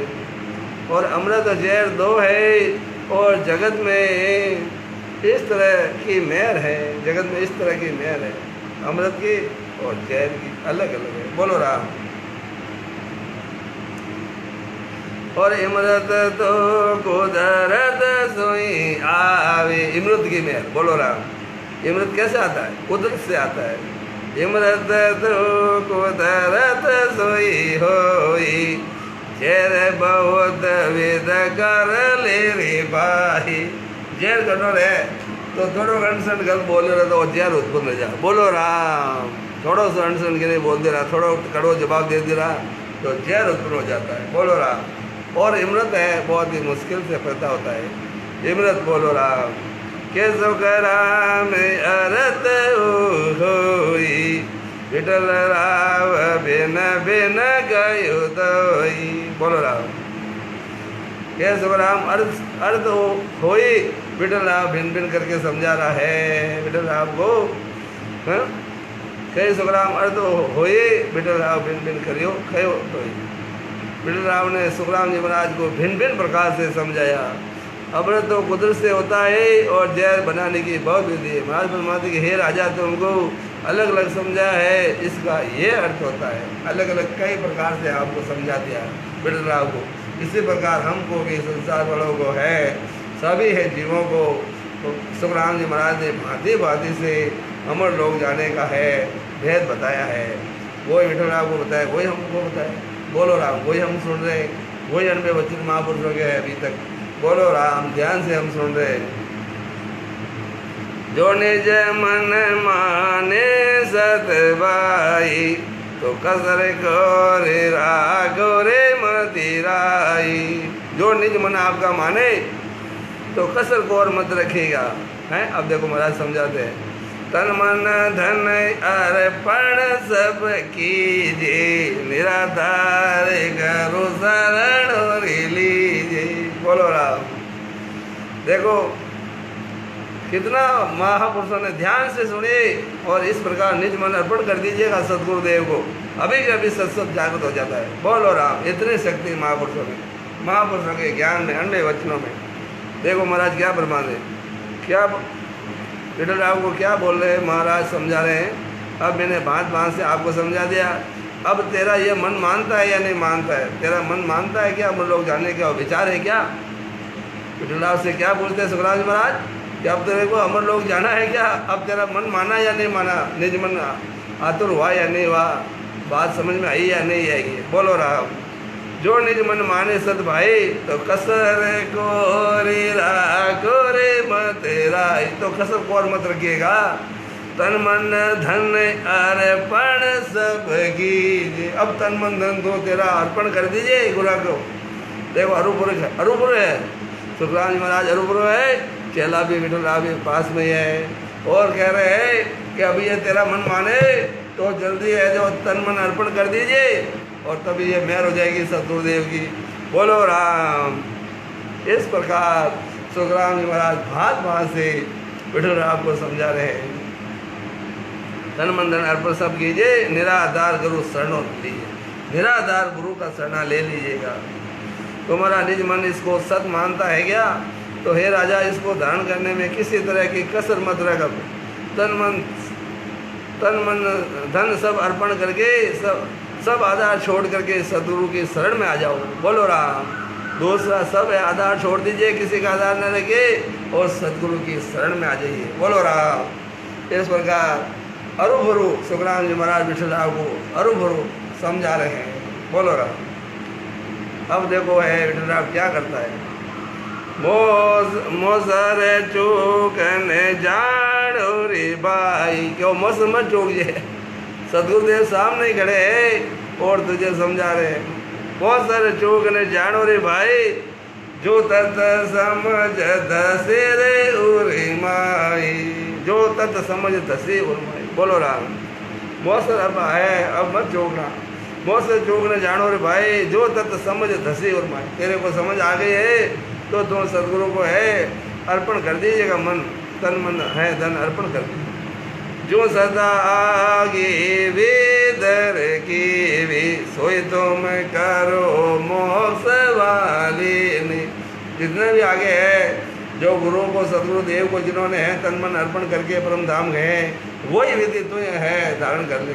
और अमृत और जहर दो है और जगत में इस तरह की मेहर है। जगत में इस तरह की मेहर है अमृत की और जहर की अलग अलग है। बोलो राम। और इमरत तो कुदरत सोई आवे। इमरत की मेहर। बोलो राम। इमरत कैसे आता है? कुदरत से आता है। इमरत तो कुदरत सोई होई जेर बहुत विद कर ले रे भाई। जेर कठोर है तो थोड़ो अनसन गल बोल रहा तो जेर उत्पन्न हो जा। बोलो राम। थोड़ो सा अनसन के लिए बोल दे रहा, थोड़ो कड़ो जवाब दे दे रहा तो जेर उत्पन्न हो जाता है। बोलो राम। और इमरत है बहुत ही मुश्किल से पैदा होता है इमरत। बोलो राम। के सुखराम अरत होई विठल राव बिन बिन गयो दोई। बोलो राम। के सुखराम अर्थ होई विठल राव भिन भिन करके समझा रहा है विठल राव को। कई सुखराम अर्थ होई विठल राव भिन भिन करियो खयो तो। विठल राव ने सुखराम जी महाराज को भिन्न भिन्न प्रकार से समझाया। अमृत तो कुदरत से होता है और जहर बनाने की बहुत विधि है। महाराज फरमाते कि हे राजा तुमको अलग अलग समझा है इसका ये अर्थ होता है। अलग अलग कई प्रकार से आपको समझा दिया विठल राव को। इसी प्रकार हमको भी संसार वालों को है सभी है जीवों को तो सुखराम जी महाराज ने भांति भांति से अमर लोग जाने का है भेद बताया है। वही विठल राव को बताया वही हमको बताया। बोलो राम। वही हम सुन रहे वही अनबे वचन महापुरुषों के अभी तक। बोलो राम। ध्यान से हम सुन रहे। जो निज मन माने सतबाई तो कसर गोरे रागोरे मतिराई। जो निज मन आपका माने तो कसर को और मत रखिएगा। हैं अब देखो महाराज समझाते हैं, तन मन धन अर्पण सब कीजिए, निराधार करो शरण और लीजिए। बोलो राम। देखो कितना महापुरुषों ने, ध्यान से सुनिए और इस प्रकार निज मन अर्पण कर दीजिएगा सदगुरुदेव को, अभी के अभी सत्सत जागृत हो जाता है। बोलो राम। इतनी शक्ति महापुरुषों में, महापुरुषों के ज्ञान में, अंडे वचनों में। देखो महाराज क्या प्रमाण है, क्या विठल राव को क्या बोल रहे हैं महाराज, समझा रहे हैं। अब मैंने भांत भांत से आपको समझा दिया। अब तेरा ये मन मानता है या नहीं मानता है? तेरा मन मानता है क्या हम लोग जाने का विचार है क्या? विठल राव से क्या बोलते हैं सुखराज महाराज कि अब तेरे को अमर लोग जाना है क्या? अब तेरा मन माना या नहीं माना? निज मन आतुर हुआ या नहीं हुआ? बात समझ में आई या नहीं आएगी? बोलो राम। जो निज मन माने सद भाई, तो कसर कोरी राखो रे मत राय। तो कसर को और मत रखिएगा। तन मन धन अर्पण सब कीजिए। अब तन मन धन तो तेरा अर्पण कर दीजिए गुरु को। देखो अरुपुर है, सुखराज महाराज अरुपुर है, चेला भी विठल राव भी पास में ही है। और कह रहे हैं कि अभी ये तेरा मन माने तो जल्दी है जो तन मन अर्पण कर दीजिए, और तभी ये मेहर हो जाएगी सतगुरुदेव की। बोलो राम। इस प्रकार सुखराम जी महाराज भात भात से विठल राव को समझा रहे हैं। तन मन धन अर्पण सब कीजिए, निराधार गुरु शरणों लीजिए। निराधार गुरु का शरणा ले लीजिएगा। तुम्हारा निज मन इसको सत मानता है क्या? तो हे राजा, इसको धारण करने में किसी तरह की कसर मत रख। तन मन धन सब अर्पण करके, सब आधार छोड़ करके सदगुरु की शरण में आ जाओ। बोलो राम। दूसरा सब आधार छोड़ दीजिए, किसी का आधार न रखे, और सदगुरु की शरण में आ जाइए। बोलो राम। इस प्रकार अरुभरु सुखराम जी महाराज विठल राव को अरुभरु समझा रहे हैं। बोलो राम। अब देखो है विठल राव क्या करता है। मोसर चूकन जानो रे भाई। क्यों मोसर मत चूक जे, सदगुरुदेव सामने ही खड़े हैं और तुझे समझा रहे हैं। मोसर चूकन जानो रे भाई, जो तत समझ धसे रे उरे माई। जो तत समझ धसे उर माई। बोलो राम। मोसर अब है, अब मत चूकना। मोसर चूकन जानो रे भाई, जो तत समझ धसे उर माई। तेरे को समझ आ गई है तो तुम सदगुरु को है अर्पण कर दीजिएगा। मन तन मन है धन अर्पण कर दीजिए। जो सदा आगे वेदर की वे, सोई तुम करो मोक्ष वाले ने। जितने भी आगे है, जो गुरु को सदगुरु देव को जिन्होंने है तन मन अर्पण करके परम धाम गए, वही विधि तो है धारण कर ले।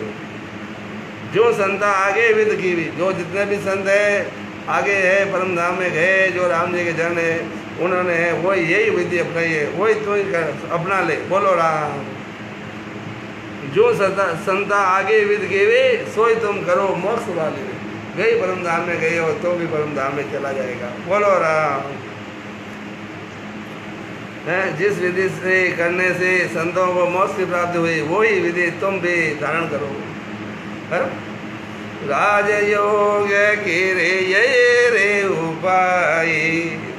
जो संता आगे विद की भी, जो जितने भी संत है आगे है परम धाम में गए, जो राम जी के जन है, उन्होंने वही यही विधि अपनाई है, वही तो अपना ले। बोलो राम। जो संता आगे विद गेवे, सोई तुम करो मोक्ष वाले। गई परम धाम में गए हो तो भी परम धाम में चला जाएगा। बोलो राम। जिस विधि से करने से संतों को मोक्ष की प्राप्ति हुई, वही विधि तुम भी धारण करो। है? राजयोग की रे उपाय,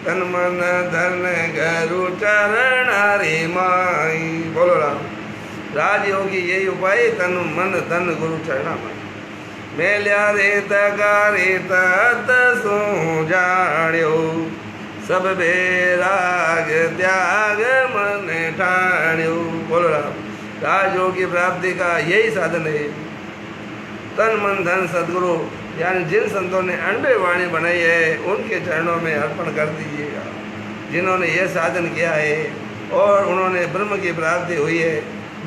तन मन धन गुरु चरण रे माई। बोलो राम। राजयोगी यही उपाय, तन मन धन गुरु चरण माई। मेल्या रेत रेत सो जाण्यो, सब बेराग त्याग मन ठाण्यो। बोलो राम। राजयोगी प्राप्ति का यही साधन है। तन मन धन सदगुरु, यानी जिन संतों ने अंडे वाणी बनाई है, उनके चरणों में अर्पण कर दीजिएगा। जिन्होंने ये साधन किया है और उन्होंने ब्रह्म की प्राप्ति हुई है,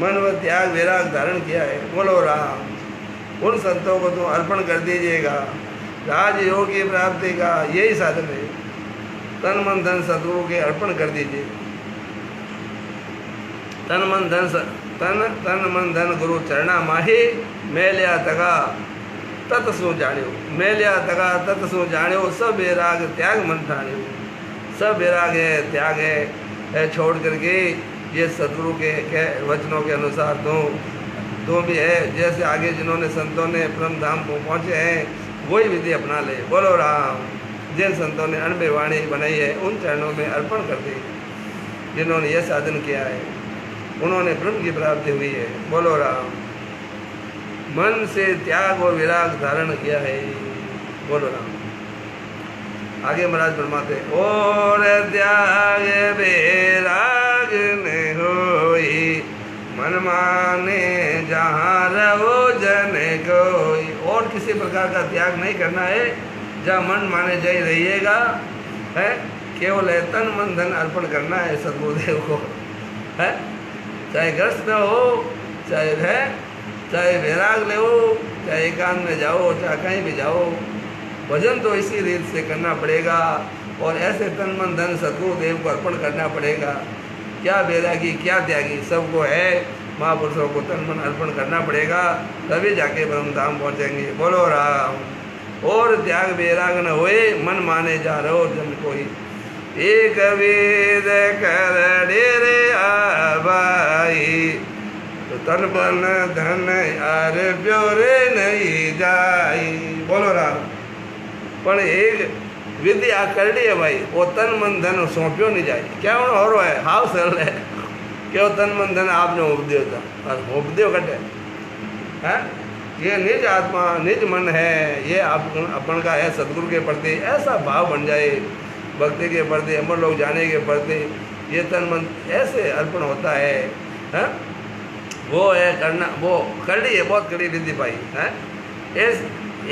मन व त्याग वैराग धारण किया है। बोलो राम। उन संतों को तो अर्पण कर दीजिएगा। राजयोग की प्राप्ति का यही साधन है। तन मन धन सदगुरु के अर्पण कर दीजिए। तन मन धन गुरु चरणा माही, मेलिया तगा तत सो जाण्यो। मेलिया तगा तत सो जाण्यो, सब बेराग त्याग मन ठाण्यो। सब बेराग है, त्याग है छोड़ करके ये सदगुरु के वचनों के अनुसार तुम भी है। जैसे आगे जिन्होंने संतों ने परम धाम को पहुँचे हैं, वही विधि अपना ले। बोलो राम। जिन संतों ने अनबे वाणी बनाई है, उन चरणों में अर्पण कर दी। जिन्होंने ये साधन किया है उन्होंने ब्रह्म की प्राप्ति हुई है। बोलो राम। मन से त्याग और विराग धारण किया है। बोलो राम। आगे महाराज फरमाते और त्याग विराग न होई मन माने जहाँ रहो जन कोई। और किसी प्रकार का त्याग नहीं करना है, जहाँ मन माने जय रहिएगा है। केवल है तन मन धन अर्पण करना है सदगुरुदेव को है। चाहे ग्रस्त में हो, चाहे है, चाहे वैराग ले हो, चाहे एकांत में जाओ, चाहे कहीं भी जाओ, भजन तो इसी रीत से करना पड़ेगा। और ऐसे तन मन धन सदगुरुदेव को अर्पण करना पड़ेगा। क्या वैरागी क्या त्यागी सबको है, महापुरुषों को तन मन अर्पण करना पड़ेगा, तभी जाके ब्रह्म धाम पहुँचेंगे। बोलो राम। और त्याग वैराग न होए मन माने जा रहो जन कोई। एक वेद कर डेरे आबाई तो तन मन धन यार प्योरे नहीं जाई। बोलो राम। पर एक विद्या करनी है भाई, वो तन मन धन सौंप्यो नहीं जाए। क्या हो रहा है हाव सरल है क्यों तन मन धन आपने उपदेव था और उपदेव कटे है। ये निज आत्मा निज मन है, ये आप अपन का है सदगुरु के प्रति ऐसा भाव बन जाए, भक्ति के प्रति अमर लोग जाने के प्रति ये तन मन ऐसे अर्पण होता है। वो है करना, वो करनी है बहुत कड़ी विधि भाई है। इस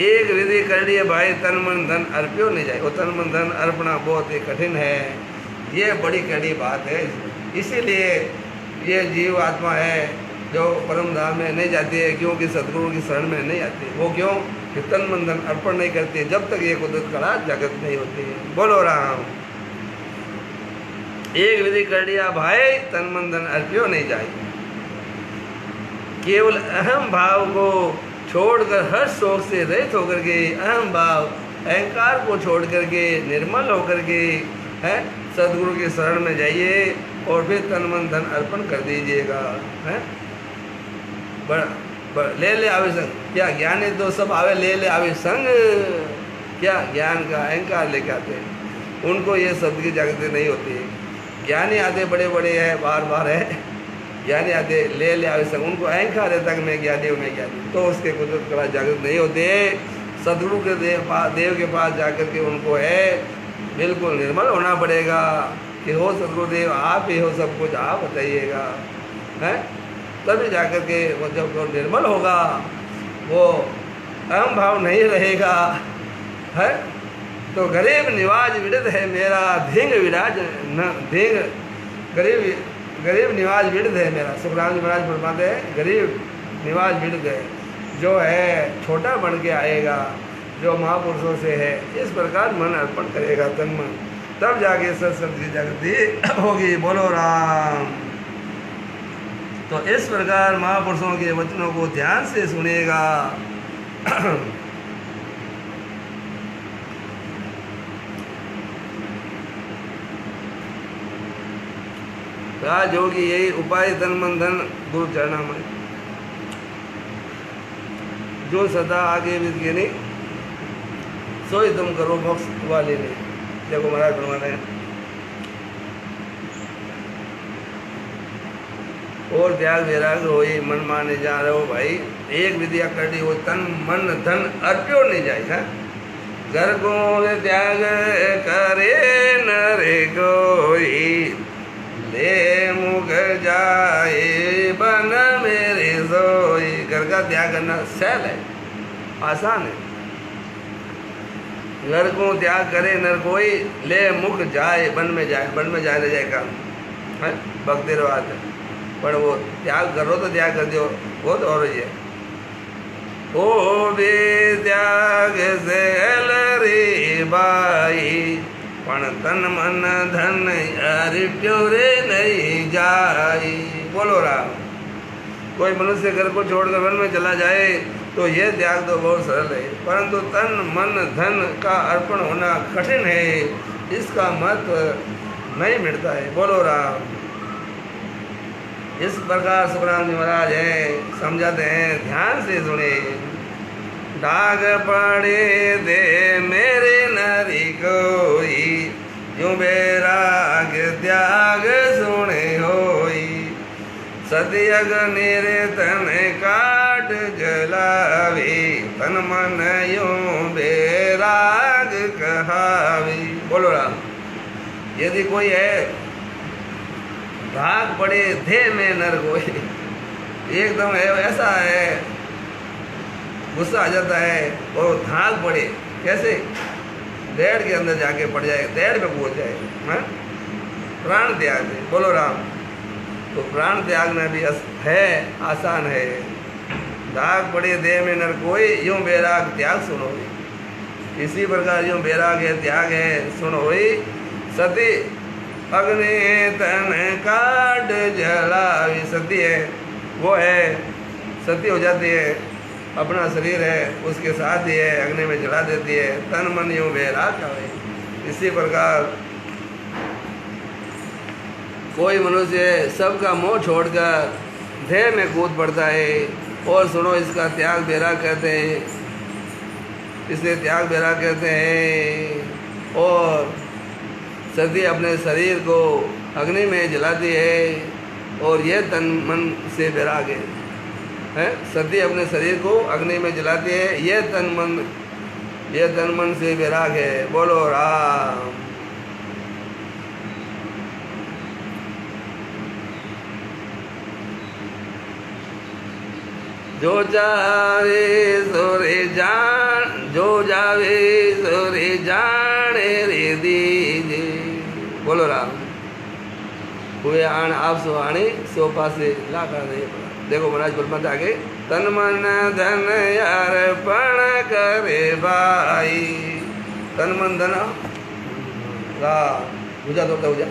एक विधि करनी है भाई, तन मन धन अर्प्यो नहीं जाए। वो तन मन धन अर्पणा बहुत ही कठिन है, ये बड़ी कड़ी बात है। इसीलिए ये जीव आत्मा है जो परम धाम में नहीं जाती है, क्योंकि सदगुरु की शरण में नहीं आती। वो क्यों कि तन मन धन अर्पण नहीं करती जब तक ये कुदरत कला जागृत नहीं होती है। बोलो राम। एक विधि कर लिया भाई, तन मन धन अर्प्यो नहीं जाए। केवल अहम भाव को छोड़कर हर शोक से रहित होकर के, अहम भाव अहंकार को छोड़ करके निर्मल होकर के है सदगुरु की शरण में जाइए और फिर तन मन धन अर्पण कर दीजिएगा है। ले ले आवे संग, क्या ज्ञानी तो सब आवे ले ले आवे संग, क्या ज्ञान का अहंकार लेके आते हैं, उनको ये शब्द की जागृति नहीं होती है। ज्ञानी आते बड़े बड़े हैं, बार बार है, ज्ञानी आते ले ले आवे संग, उनको अहंकार है तक मैं ज्ञानी हूँ मैं ज्ञानी, तो उसके कुदरत कला जागृत नहीं होते। सदगुरु के देव के पास जाकर के उनको है बिल्कुल निर्मल होना पड़ेगा कि हो सदगुरुदेव आप ही हो, सब कुछ आप बताइएगा है, तभी जाकर के वो जब वो निर्मल होगा, वो अहम भाव नहीं रहेगा है। तो गरीब निवाज विड़त है मेरा, धिंग विराज न धिंग, गरीब निवाज विड़त है मेरा। सुखराम जी महाराज फरमाते हैं गरीब निवाज विड़त है, जो है छोटा बन के आएगा, जो महापुरुषों से है, इस प्रकार मन अर्पण करेगा तन मन, तब जाके सत्संग की जागृति होगी। बोलो राम। तो इस प्रकार महापुरुषों के वचनों को ध्यान से सुनेगा। राजयोगी यही उपाय तन मन धन गुरु चरणामय, जो सदा आगे बीत के नहीं सोई तुम करो मोक्ष वाले नहीं। देखो महाराज फरमाते हैं और त्याग वैराग होई मन माने जा रहे हो भाई, एक विद्या करनी हो तन मन धन अर्प्यो नहीं जाए है। घर को त्याग करे नरे कोई, ले मुख जाए बन मेरे सोई। घर का त्याग करना सहल है, आसान है। घर को त्याग करे नर कोई, ले मुख जाए वन में जाए, वन में जाए न जाए काम है, भक्ति रवाज है। पर वो त्याग करो तो त्याग कर दो, वो तो और ही है। ओ भी त्याग से रे बाई, पण तन मन धन यार प्योरे नहीं जाई। बोलो राम। कोई मनुष्य घर को छोड़कर वन में चला जाए तो ये त्याग तो बहुत सरल है, परंतु तन मन धन का अर्पण होना कठिन है, इसका महत्व नहीं मिटता है। बोलो राम। इस प्रकार सुखराम जी महाराज हैं समझाते हैं, ध्यान से सुने। डाग पड़े दे मेरे नरी कोई, यूं बैराग त्याग सुने होई सती अग्नि रे तन काट जलावी तन मन यूं बैराग कहावी। बोलो राम। यदि कोई है भाग पड़े देह में नर कोई एकदम है ऐसा है गुस्सा आ जाता है और भाग पड़े कैसे डेढ़ के अंदर जाके पड़ जाए डेढ़ पे पहुंच जाए हाँ प्राण त्याग दे। बोलो राम। तो प्राण त्यागना भी है आसान है। भाग पड़े देह में नर कोई यूं बैराग त्याग सुनो। इसी प्रकार यूं बैराग है त्याग है सुनो हुई सती अग्नि तन काट जलावी। सती है वो है सती हो जाती है अपना शरीर है उसके साथ ही है अग्नि में जला देती है तन मन यूं बैराग का। इसी प्रकार कोई मनुष्य सबका मोह छोड़कर देह में कूद पड़ता है और सुनो इसका त्याग बैराग कहते हैं। इसे त्याग बैराग कहते हैं। और सती अपने शरीर को अग्नि में जलाती है और यह तन मन से बैराग है। सती अपने शरीर को अग्नि में जलाती है यह तन मन से बैराग है। बोलो राम। जो जावे सोरे जान जो जावे सोरे जाने रे दीजे। बोलो राम। हुए आण आप सो आणे सो पासे लाखा नहीं पड़ा। देखो महाराज बलमत आगे तन मन धन यार पण करे भाई तन मन धन राम पूजा तो पूजा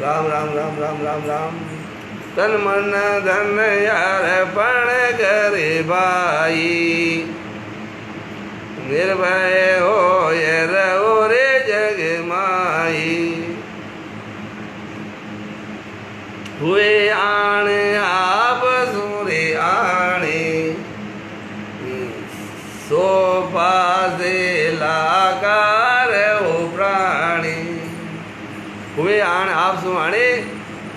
राम राम राम राम राम राम तन मन धन यार पण करे भाई निर्भय हो ये रहो रे जग माई। हुए आण आप सूरे आणे सो पासे लाकार हो प्राणी। हुए आण आप सो आणे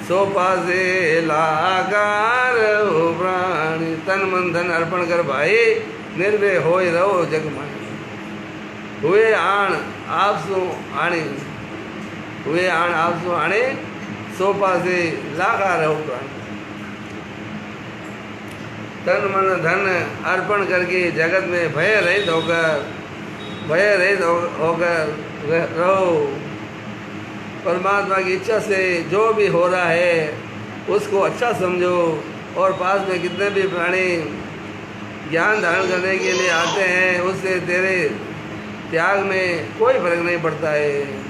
सो पासे लाकार हो प्राणी तन मन धन अर्पण कर भाई निर्भय हो रहो जग माई। हुए आण आप सो आणे हुए आण आप सो आणे सो पासे लागा रहो प्राणी। तन मन धन अर्पण करके जगत में भय रहित होकर रहो। परमात्मा की इच्छा से जो भी हो रहा है उसको अच्छा समझो। और पास में कितने भी प्राणी ज्ञान धारण करने के लिए आते हैं उससे तेरे त्याग में कोई फर्क नहीं पड़ता है।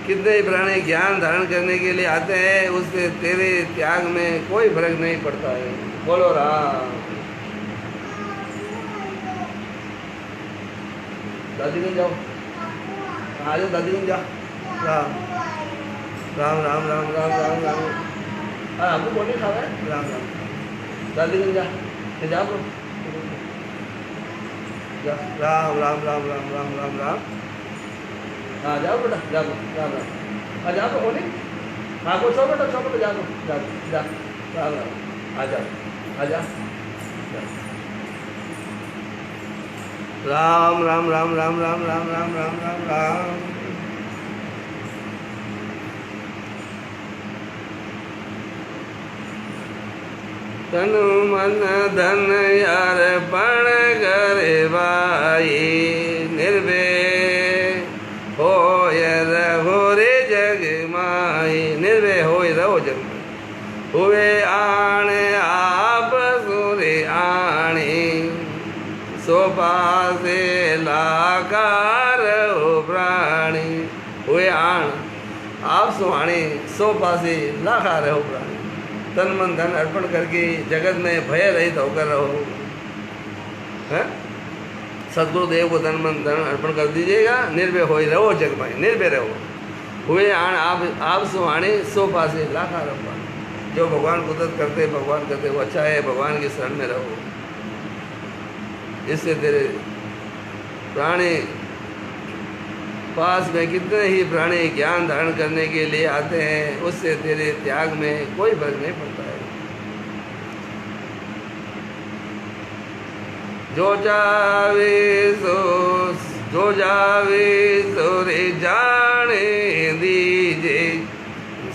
कितने ही प्राणी ज्ञान धारण करने के लिए आते हैं उससे तेरे त्याग में कोई फर्क नहीं पड़ता है। बोलो राम। दादीगंज जाओ आ जाओ दादीगंज जाओ राम राम राम राम राम राम राम। हाँ आपको बोलने खा रहा है राम राम दादीगंज जा राम राम राम राम राम राम राम। हाँ जाओ बेटा जाओ राम राम। हाँ जाओ तो बोली हाँ को छो बेटा जाओ जा राम राम। आ जाओ आ जा राम राम राम राम राम राम राम राम राम राम। तन मन धन यार पण करे भाई निर्भय हो रहो रे जग माई। निर्भय हो रहो जग माई। हुए आण आप सुरे आणे सो पासे लाकार हो प्राणी। हुए आण आप सो आणे सो पासे लाकार हो प्राणी। तन मन धन अर्पण करके जगत में भय रहित होकर रहो। है सदगुरुदेव को तन मन धन अर्पण कर दीजिएगा। निर्भय हो रहो जग में निर्भय रहो। हुए आण आप सो आणे सो पासे लाखा रहो। जो भगवान कुदरत करते भगवान करते वो अच्छा है। भगवान की शरण में रहो। इससे तेरे प्राणी पास में कितने ही प्राणी ज्ञान धारण करने के लिए आते हैं, उससे तेरे त्याग में कोई फर्क नहीं पड़ता है। जो जावे सो रे जाने दीजे,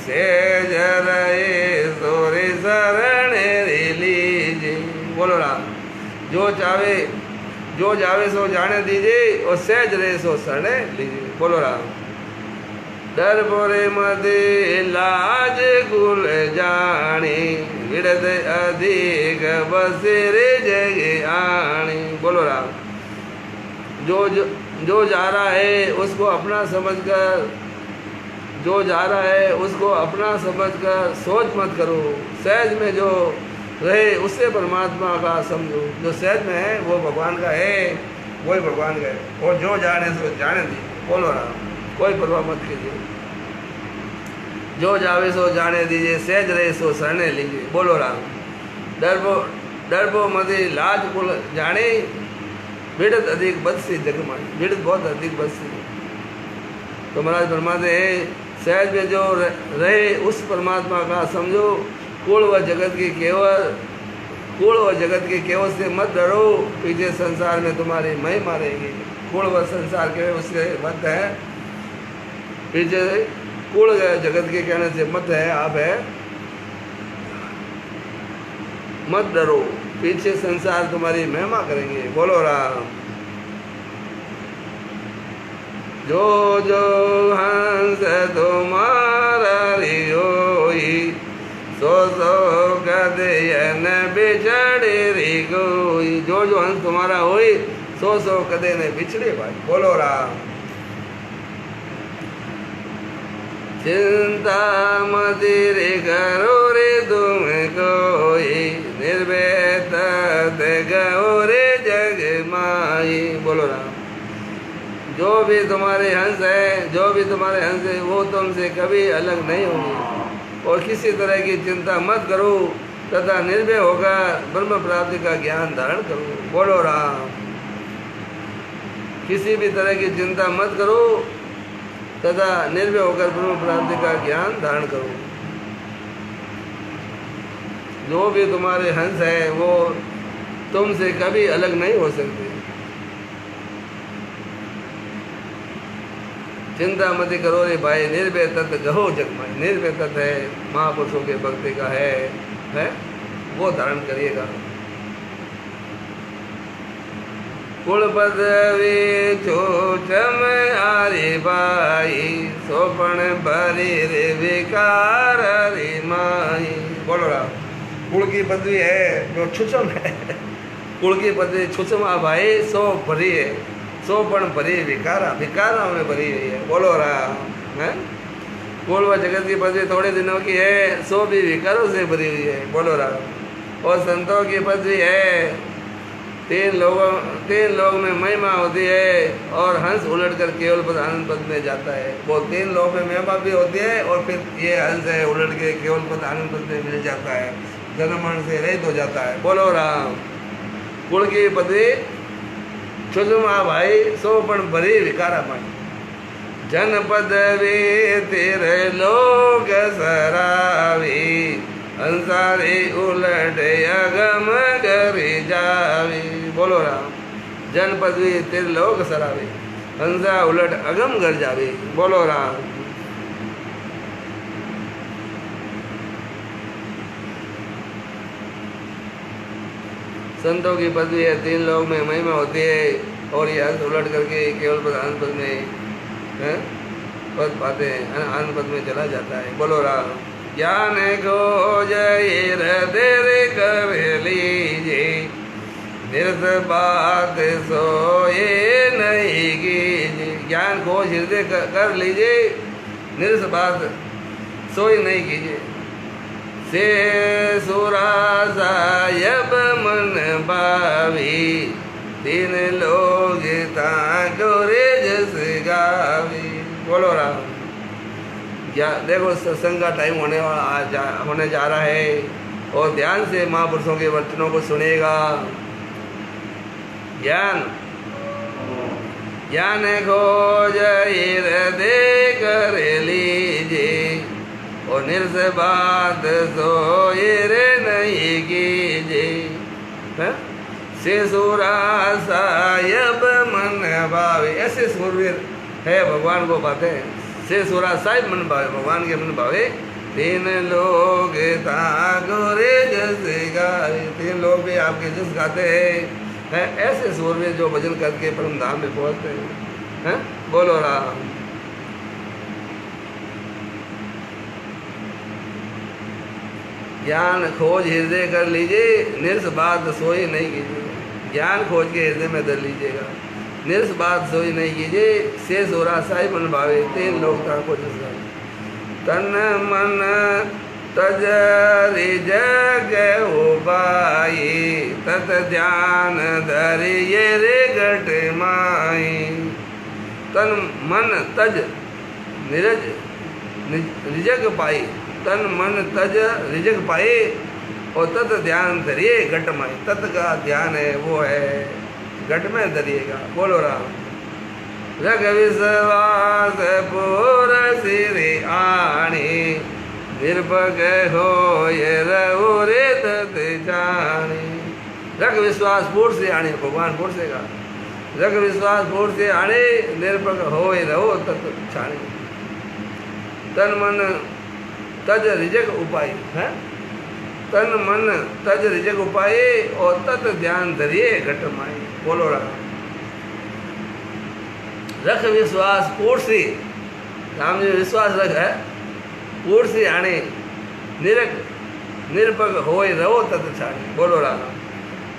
सहज रहे सो रे शरण रे लीजे। बोलो राम। जो जावे सो जाने दीजिए और सहज रहे सो शरण लीजिए। बोलो राम। डर बोरे मदे लाज कुल जानी, विड़द अधिक बसेरे जग आनी। बोलो राम। जो जा रहा है उसको अपना समझकर, जो जा रहा है उसको अपना समझकर सोच मत करो। सहज में जो रहे उससे परमात्मा का समझो। जो सहज में है वो भगवान का है, वही भगवान का है। और जो जाने सो जाने दीजिए। बोलो राम। कोई परवाह मत कीजिए। जो जावे सो जाने दीजिए, सहज रहे सो शरण लीजिए। बोलो राम। डरबो मदे लाज कुल जाने, विड़त अधिक बदसी जगमानी। विड़त बहुत अधिक बदसी। तो महाराज फरमाते हैं सहज में जो रहे उस परमात्मा का समझो। कुल व जगत के केवल से मत डरो, पीछे संसार में तुम्हारी महिमा रहेगी। कुल व संसार के उससे मत है, पीछे कुल जगत के कहने से मत है, आप है मत डरो, पीछे संसार तुम्हारी महिमा करेंगे। बोलो राम। जो हंस तुम्हारा रियोई, सो कदयन बिछड़े रे कोई। जो हंस तुम्हारा होई, सो कदे न बिछड़े भाई। बोलो राम। चिंता मति रे करो रे तुम कोई, निर्भय गो रे जग माई। बोलो राम। जो भी तुम्हारे हंस है वो तुमसे कभी अलग नहीं होंगे। और किसी तरह की चिंता मत करो तथा निर्भय होकर ब्रह्म प्राप्ति का ज्ञान धारण करो। बोलो राम। किसी भी तरह की चिंता मत करो तथा निर्भय होकर ब्रह्म प्राप्ति का ज्ञान धारण करो। जो भी तुम्हारे हंस है वो तुमसे कभी अलग नहीं हो सकते। चिंता मत करो रे भाई, निर्भय तत्व गहो जगमाई। निर्भय तत्व है, महापुरुषों के भक्ति का है वो धारण करिएगा। कुल पदवी चोचम आरे भाई, सोपन भरी रे विकार रे माई। बोलो राम। कुल की पदवी है जो छुचम है, कुल की पदवी छुचमा भाई, सो भरी है, सो पण भरी विकारा में भरी हुई है। बोलो राम। है कुल व जगत की पदवी थोड़े दिनों की है, सो भी विकारों से भरी हुई है। बोलो राम। और संतों की पदवी है, तीन लोग में महिमा होती है और हंस उलट कर केवल पद आनंद पद में जाता है। वो 3 लोग में महिमा भी होती है और फिर ये हंस है उलट के केवल पद आनंद पद में मिल जाता है, जन्म मरण से रहित हो जाता है। बोलो राम। कुल की पदवी छुजुमा भाई, सो पण भरी विकारा माई। जन पदवी तेरे लोग सरावी, अंसारी उलट अगम करी जावी। बोलो राम। जन पदवी तेरे लोग सरावी, हंसा उलट अगम कर जावी। बोलो राम। संतों की पदवी है, 3 लोग में महिमा होती है और ये हंस उलट करके केवल पद आनंद पद में पद पाते हैं, आनंद पद में चला जाता है। बोलो राम। ज्ञान को जय हृदय कर लीजिए, निरस बात सोए नहीं कीजिए। ज्ञान को हृदय कर लीजिए, निरस बात सोई नहीं कीजिए। से सुरा सायब मन भावी, 3 लोग ताको रे जस गावी। बोलो राम। देखो सत्संग का टाइम होने जा रहा है और ध्यान से महापुरुषों के वचनों को सुनेगा। ज्ञान खोज हृदय कर लीजे और निर्स बात सोए रे नहीं कीजे। से सुरा साहिब मन भावे, ऐसे सुरवीर है भगवान को पाते हैं। से सुरा साहिब मन भावे, भगवान के मन भावे। तीन लोग गोरे जस गाए, तीन लोग भी आपके जस गाते हैं। ऐसे सूरवीर जो भजन करके परम धाम में पहुंचते हैं। बोलो राम। ज्ञान खोज हृदय कर लीजिए, निर्स बात सोई नहीं कीजिए। ज्ञान खोज के हृदय में धर लीजिएगा, निर्स बात सोई नहीं कीजिए। से सोरा साहिब मन भावे, तीन लोग को जस गाए। तन मन तज रिजग उबाई, तत ध्यान धरिये रे घट माई। तन मन तज निरज रिजग पाई, तन मन तज रिजग पाए और तत ध्यान धरिए घट माई। तत् का ध्यान है वो है घट में धरिएगा। बोलो राम। रग विश्वास पुर सिर आणी, निर्भग हो ये रहो रे तत जानी। रग विश्वास पुर से आणे, भगवान पुर से का रग विश्वास पुर से आणे, निर्भग हो ये रहो तत जानी। तन मन तज रिजग उपाय है, तन मन तज रिजग उपाय और तत ध्यान धरिए घट माई। बोलो राम। रख विश्वास पूर्सी, राम जी विश्वास रख है पूर्सी आने, निरपग होए रहो तत छाने। बोलो राम।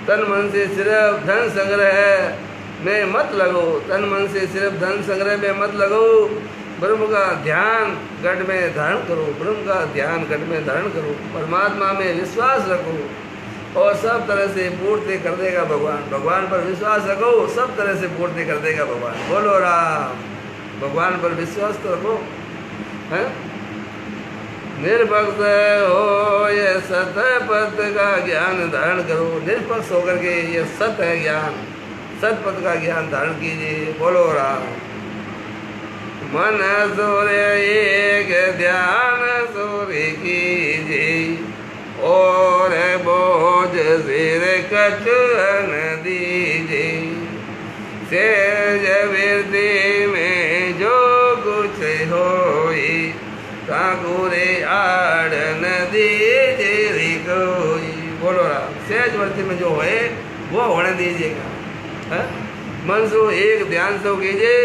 तन मन से सिर्फ धन संग्रह में मत लगो, तन मन से सिर्फ धन संग्रह में मत लगो। ब्रह्म का ध्यान घट में धारण करो, ब्रह्म का ध्यान घट में धारण करो। परमात्मा में विश्वास रखो और सब तरह से पूर्ति कर देगा भगवान। भगवान पर विश्वास रखो, सब तरह से पूर्ति कर देगा भगवान। बोलो राम। भगवान पर विश्वास तो रखो। है निर्भक्त हो ये सत पद का ज्ञान धारण करो। निष्पक्ष होकर के ये सत है ज्ञान, सत पद का ज्ञान धारण कीजिए। बोलो राम। मन सूर्य एक ध्यान सूर्य कीजिए और बोझ सिर कछुअन दीजिए। सेज वृद्धि में जो कुछ होई, ठाकुरे आड़ न दीजिए कोई। बोलो राम। सेज वृद्धि में जो है वो होने दीजिएगा। मन से एक ध्यान से कीजिए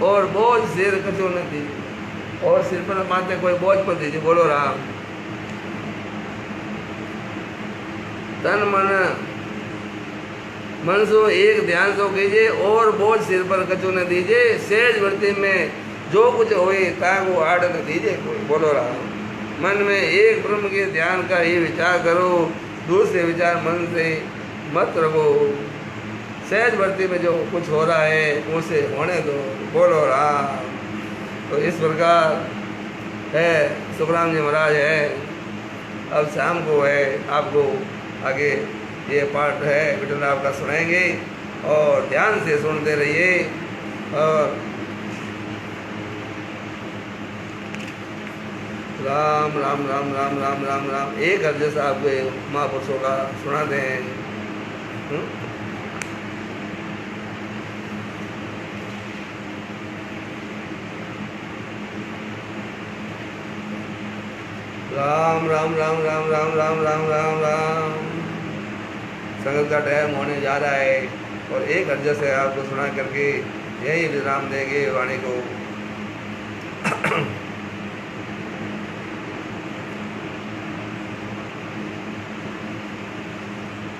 और बोझ सिर कछुअन न दीजिए, और सिर पर माथे कोई बोझ पर दीजिए। बोलो राम। तन मन से एक ध्यान से कीजिए और बोझ सिर पर कछु न दीजिए। सेज वृत्ति में जो कुछ होए ताको आड़ न दीजिए कोई। बोलो राम। मन में एक ब्रह्म के ध्यान का ही विचार करो, दूसरे विचार मन से मत रखो। सहज वृत्ति में जो कुछ हो रहा है उसे होने दो। बोलो राम। तो इस प्रकार है सुखराम जी महाराज है। अब शाम को है आपको आगे ये पाठ है विठल आपका सुनाएंगे और ध्यान से सुनते रहिए। और राम राम राम राम राम राम राम। एक अर्ज से आपके महापुरुषों का सुनाते हैं। राम राम राम राम राम राम राम राम राम। संगत का टाइम होने जा रहा है और एक अर्ज से आपको सुना करके यही विराम देंगे वाणी को।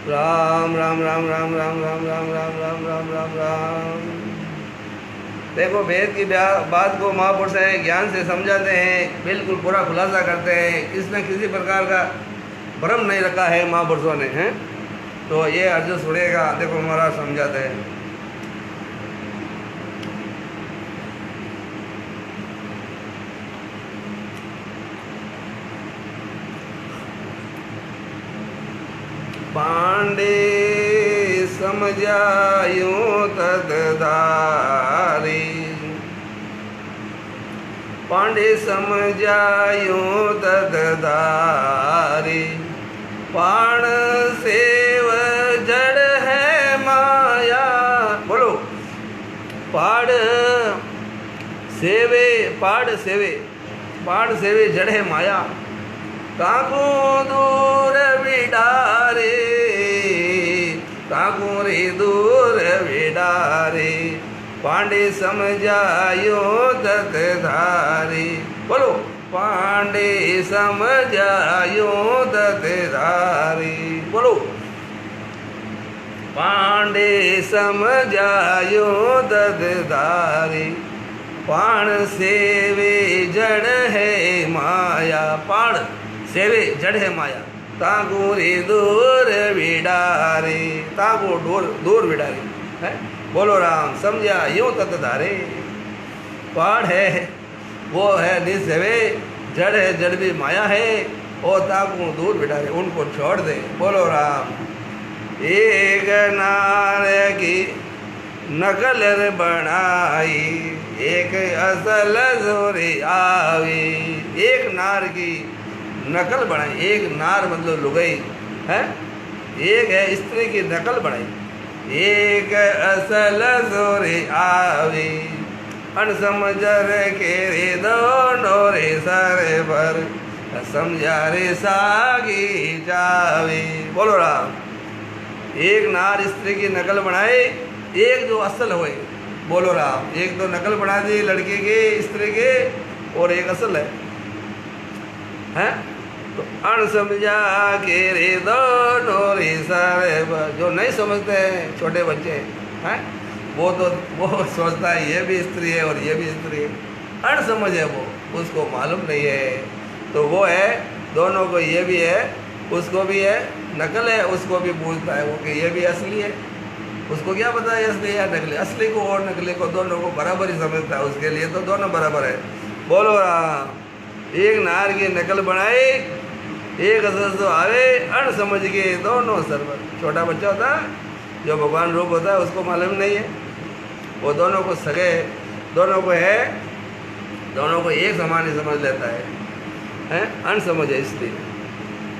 राम राम राम राम राम राम राम राम राम राम राम राम। देखो वेद की बात को महापुरुष हैं ज्ञान से समझाते हैं, बिल्कुल पूरा खुलासा करते हैं। इसमें किसी प्रकार का भ्रम नहीं रखा है महापुरुषों ने, हैं। तो ये अर्जुन सुनेगा। देखो महाराज समझाते हैं। पांडे समझायूं तददा पांडे समझायो तदधारी। पाण सेव जड़ है माया, बोलो पाड़ सेवे, पाड़ सेवे, पाड़ सेवे जड़ है माया। काकू दूर विडारे, काकू रे दूर विडारे। पांडे समझायो तत्धारी, बोलो पांडे समझायो तत्धारी, बोलो पांडे समझायो तत्धारी। पाण सेवे जड़ है माया, पाण सेवे जड़ है माया। तागो रे दूर विडारे, तागो दूर दूर विडारे है। बोलो राम समझा यूं तत्धारे। पाड़ है वो है निसेवे, जड़ है जड़ भी माया है। और ताकू दूर बिठारे, उनको छोड़ दे। बोलो राम। एक नार की नकल बनाई, एक असल जोरी आई। एक नार की नकल बनाई, एक नार मतलब लुगाई है, एक है स्त्री की नकल बनाई। एक असल जोरी आवी, अनसमझर के रे दोनों रे सारे भर, समझा रे सागी जावी। बोलो राम। एक नार स्त्री की नकल बनाए, एक जो असल होए। बोलो राम। एक तो नकल बना दी लड़के के स्त्री के, और एक असल है। तो अनसमझा के रे दोनों रे सारे भर, जो नहीं समझते हैं छोटे बच्चे हैं, वो तो वो सोचता है ये भी स्त्री है और ये भी स्त्री है। अनसमझ है वो, उसको मालूम नहीं है। तो वो है दोनों को, ये भी है उसको भी है, नकल है उसको भी पूछता है वो कि ये भी असली है। उसको क्या पता है असली या नकली। असली को और नकली को दोनों को बराबर ही समझता है, उसके लिए तो दोनों बराबर है। बोलो राम। एक नार की नकल बनाई, एक असल तो आवे, अनसमझ के दोनों सरवर। छोटा बच्चा होता है जो भगवान रूप होता है उसको मालूम नहीं है, वो दोनों को सगे, दोनों को है, दोनों को एक समान ही समझ लेता है, अनसमझ है इसलिए।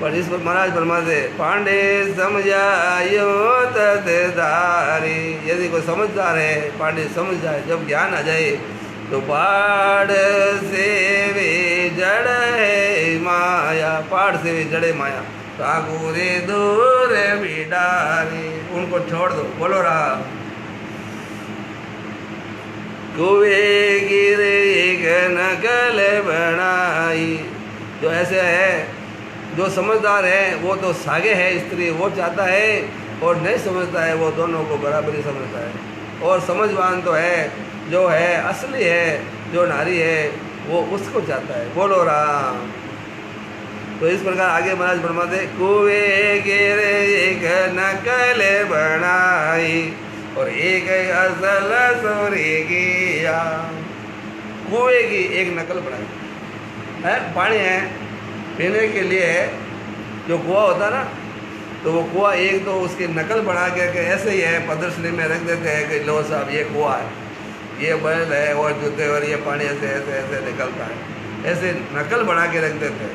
पर इस पर महाराज फरमाते पांडे समझायो तत्धारी। यदि कोई समझदार है, पांडे समझ जाए, जब ज्ञान आ जाए तो पाड़ सेवे जड़ है माया, पाड़ सेवे जड़े माया। काकू रे दूर बिडारी, उनको छोड़ दो। बोलो राम। कुएं गिरे एक नकल बनाई। जो ऐसे है, जो समझदार है वो तो सागे है स्त्री, वो चाहता है, और नहीं समझता है वो दोनों को बराबरी समझता है। और समझवान तो है, जो है असली है, जो नारी है, वो उसको चाहता है। बोलो राम। तो इस प्रकार आगे महाराज फरमाते कुएं गिरे एक नकल बनाई, और एक असल सोरी किया। कुएं की एक नकल बनाई है। पानी है पीने के लिए, जो कुआं होता है ना, तो वो कुआं एक तो उसकी नकल बना के ऐसे ही है प्रदर्शनी में रख देते हैं कि लो साहब ये कुआं है, ये बैल है, और जूते और ये पानी ऐसे ऐसे ऐसे निकलता है, ऐसे नकल बना के रख देते हैं।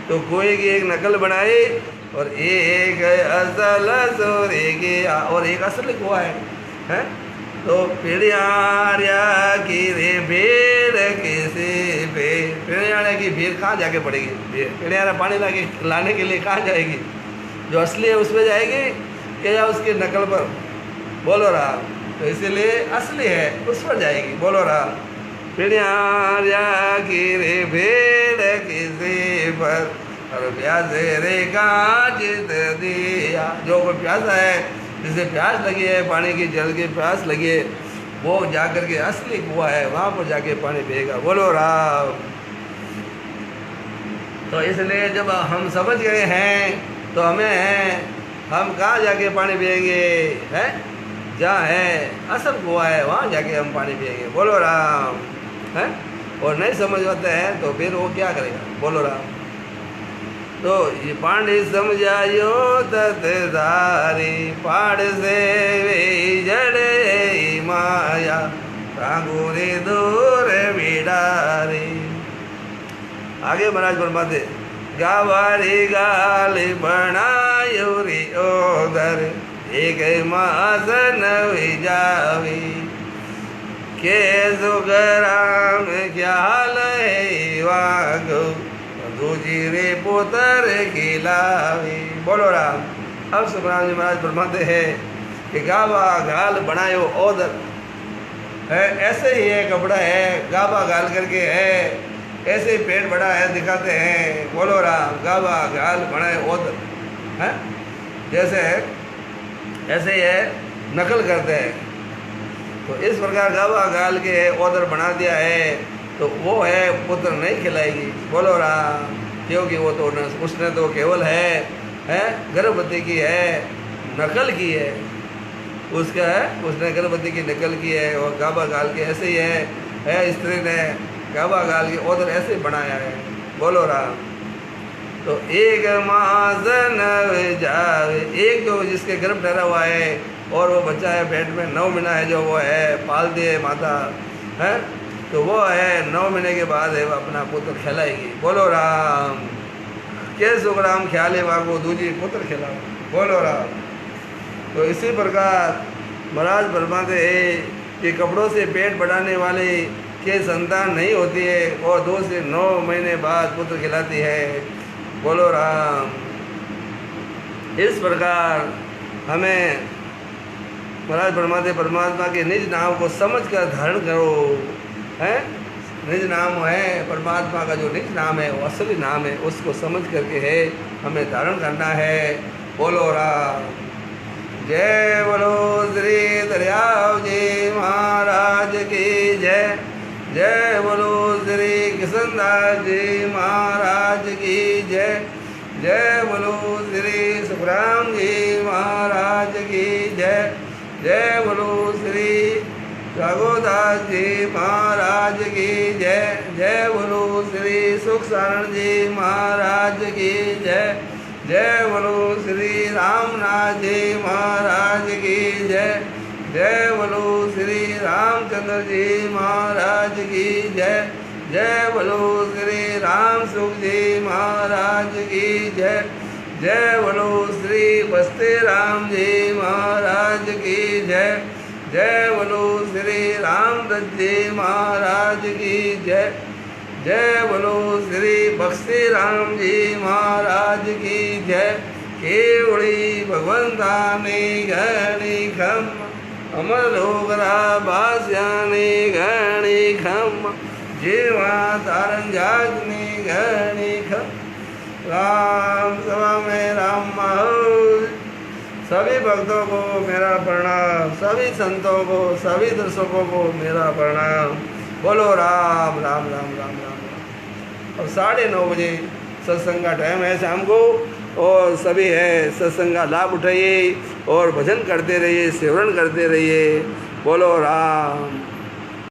तो कुएं की एक नकल बनाई, और एक असल सोरी किया, और एक असली कुआं है। तो पिड़ियारिया की रे भीड़ किसी पे, पिड़ियारिया की भीड़ कहाँ जाके पड़ेगी? पिड़ियारा पानी लाने के लिए कहाँ जाएगी? जो असली है उसमें जाएगी कि या उसकी नकल पर? बोलो राम। तो इसीलिए असली है उस पर जाएगी। बोलो राम। पिड़ियारिया की रे भीड़ किसी पर, और प्यासे रे कांच दिया। जो कोई प्यासा है, जिसे प्यास लगी है, पानी की जल की प्यास लगी है, वो जाकर के असली कुआं है, वहाँ पर जाके पानी पिएगा। बोलो राम। तो इसलिए जब हम समझ गए हैं तो हमें हम कहाँ जाके पानी पिएंगे? है जहाँ है असल कुआं है, वहाँ जाके हम पानी पिएंगे। बोलो राम। है और नहीं समझ पाते हैं तो फिर वो क्या करेगा? बोलो राम। तो ये पांडे समझायो तत्धारी, पाड़ से वे जड़े माया, कागू रे दूर बिडारी। आगे महाराज फरमाते गावारी गाल बनायो रे ओदर एक मास नवी जावी के सुगराम ख्याल है वागो दूजी रे पुत्र खिलावी। बोलो राम। अब सुखराम जी महाराज फरमाते हैं कि गावा गाल बनायो ओदर है, ऐसे ही है कपड़ा है, गावा गाल करके है, ऐसे ही पेट बड़ा है दिखाते हैं। बोलो राम। गावा गाल बनाए ओदर है, जैसे ऐसे ही है, नकल करते हैं। तो इस प्रकार गावा गाल के ओदर बना दिया है, तो वो है पुत्र नहीं खिलाएगी। बोलो राम। क्योंकि वो तो उसने तो केवल है गर्भवती की है, नकल की है उसका है, उसने गर्भवती की नकल की है। और गावा गाल के ऐसे ही है स्त्री ने गावा गाल के ओदर ऐसे बनाया है। बोलो राम। तो एक माजन जावे, एक जो जिसके गर्भ ठहरा हुआ है और वो बच्चा है पेट में 9 महीना है, जो वो है पाल दिए माता है, तो वो है 9 महीने के बाद है वो अपना पुत्र खिलाएगी। बोलो राम। के सुखराम ख्याले वागो दूजी पुत्र खिलाओ। बोलो राम। तो इसी प्रकार महाराज फरमाते हैं कि कपड़ों से पेट बढ़ाने वाले के संतान नहीं होती है और 2 से 9 महीने बाद पुत्र खिलाती है। बोलो राम। इस प्रकार हमें महाराज फरमाते परमात्मा के निज नाम को समझ कर धारण करो है। निज नाम है परमात्मा का, जो निज नाम है वो असली नाम है, उसको समझ करके है हमें धारण करना है। बोलो राम। जय बोलो श्री दरियाव जी महाराज की जय। जय बोलो श्री कृष्णदास जी महाराज की जय। जय बोलो श्री सुखराम जी महाराज की जय। जय बोलो श्री रघुदास जी महाराज की जय। जय बोलो श्री सुखसारण जी महाराज की जय। जय बोलो श्री रामनाथ जी महाराज की जय। जय बोलो श्री रामचंद्र जी महाराज की जय। जय बोलो श्री राम सुख जी महाराज की जय। जय बोलो श्री बस्ते राम जी महाराज की जय। जय बोलो श्री रामदत्त जी महाराज की जय। जय बोलो श्री बख्शी राम जी महाराज की जय। केवड़ी भगवंता ने गणी खम अमर लोगरा बास्याने गणी खम जीवा तारन जाग ने गणी खम। राम सभा में राम माहौल। सभी भक्तों को मेरा प्रणाम, सभी संतों को, सभी दर्शकों को मेरा प्रणाम। बोलो राम राम राम राम राम राम। अब 9:30 बजे सत्संग का टाइम है शाम को, और सभी है सत्संग का लाभ उठाइए और भजन करते रहिए, सेवन करते रहिए। बोलो राम।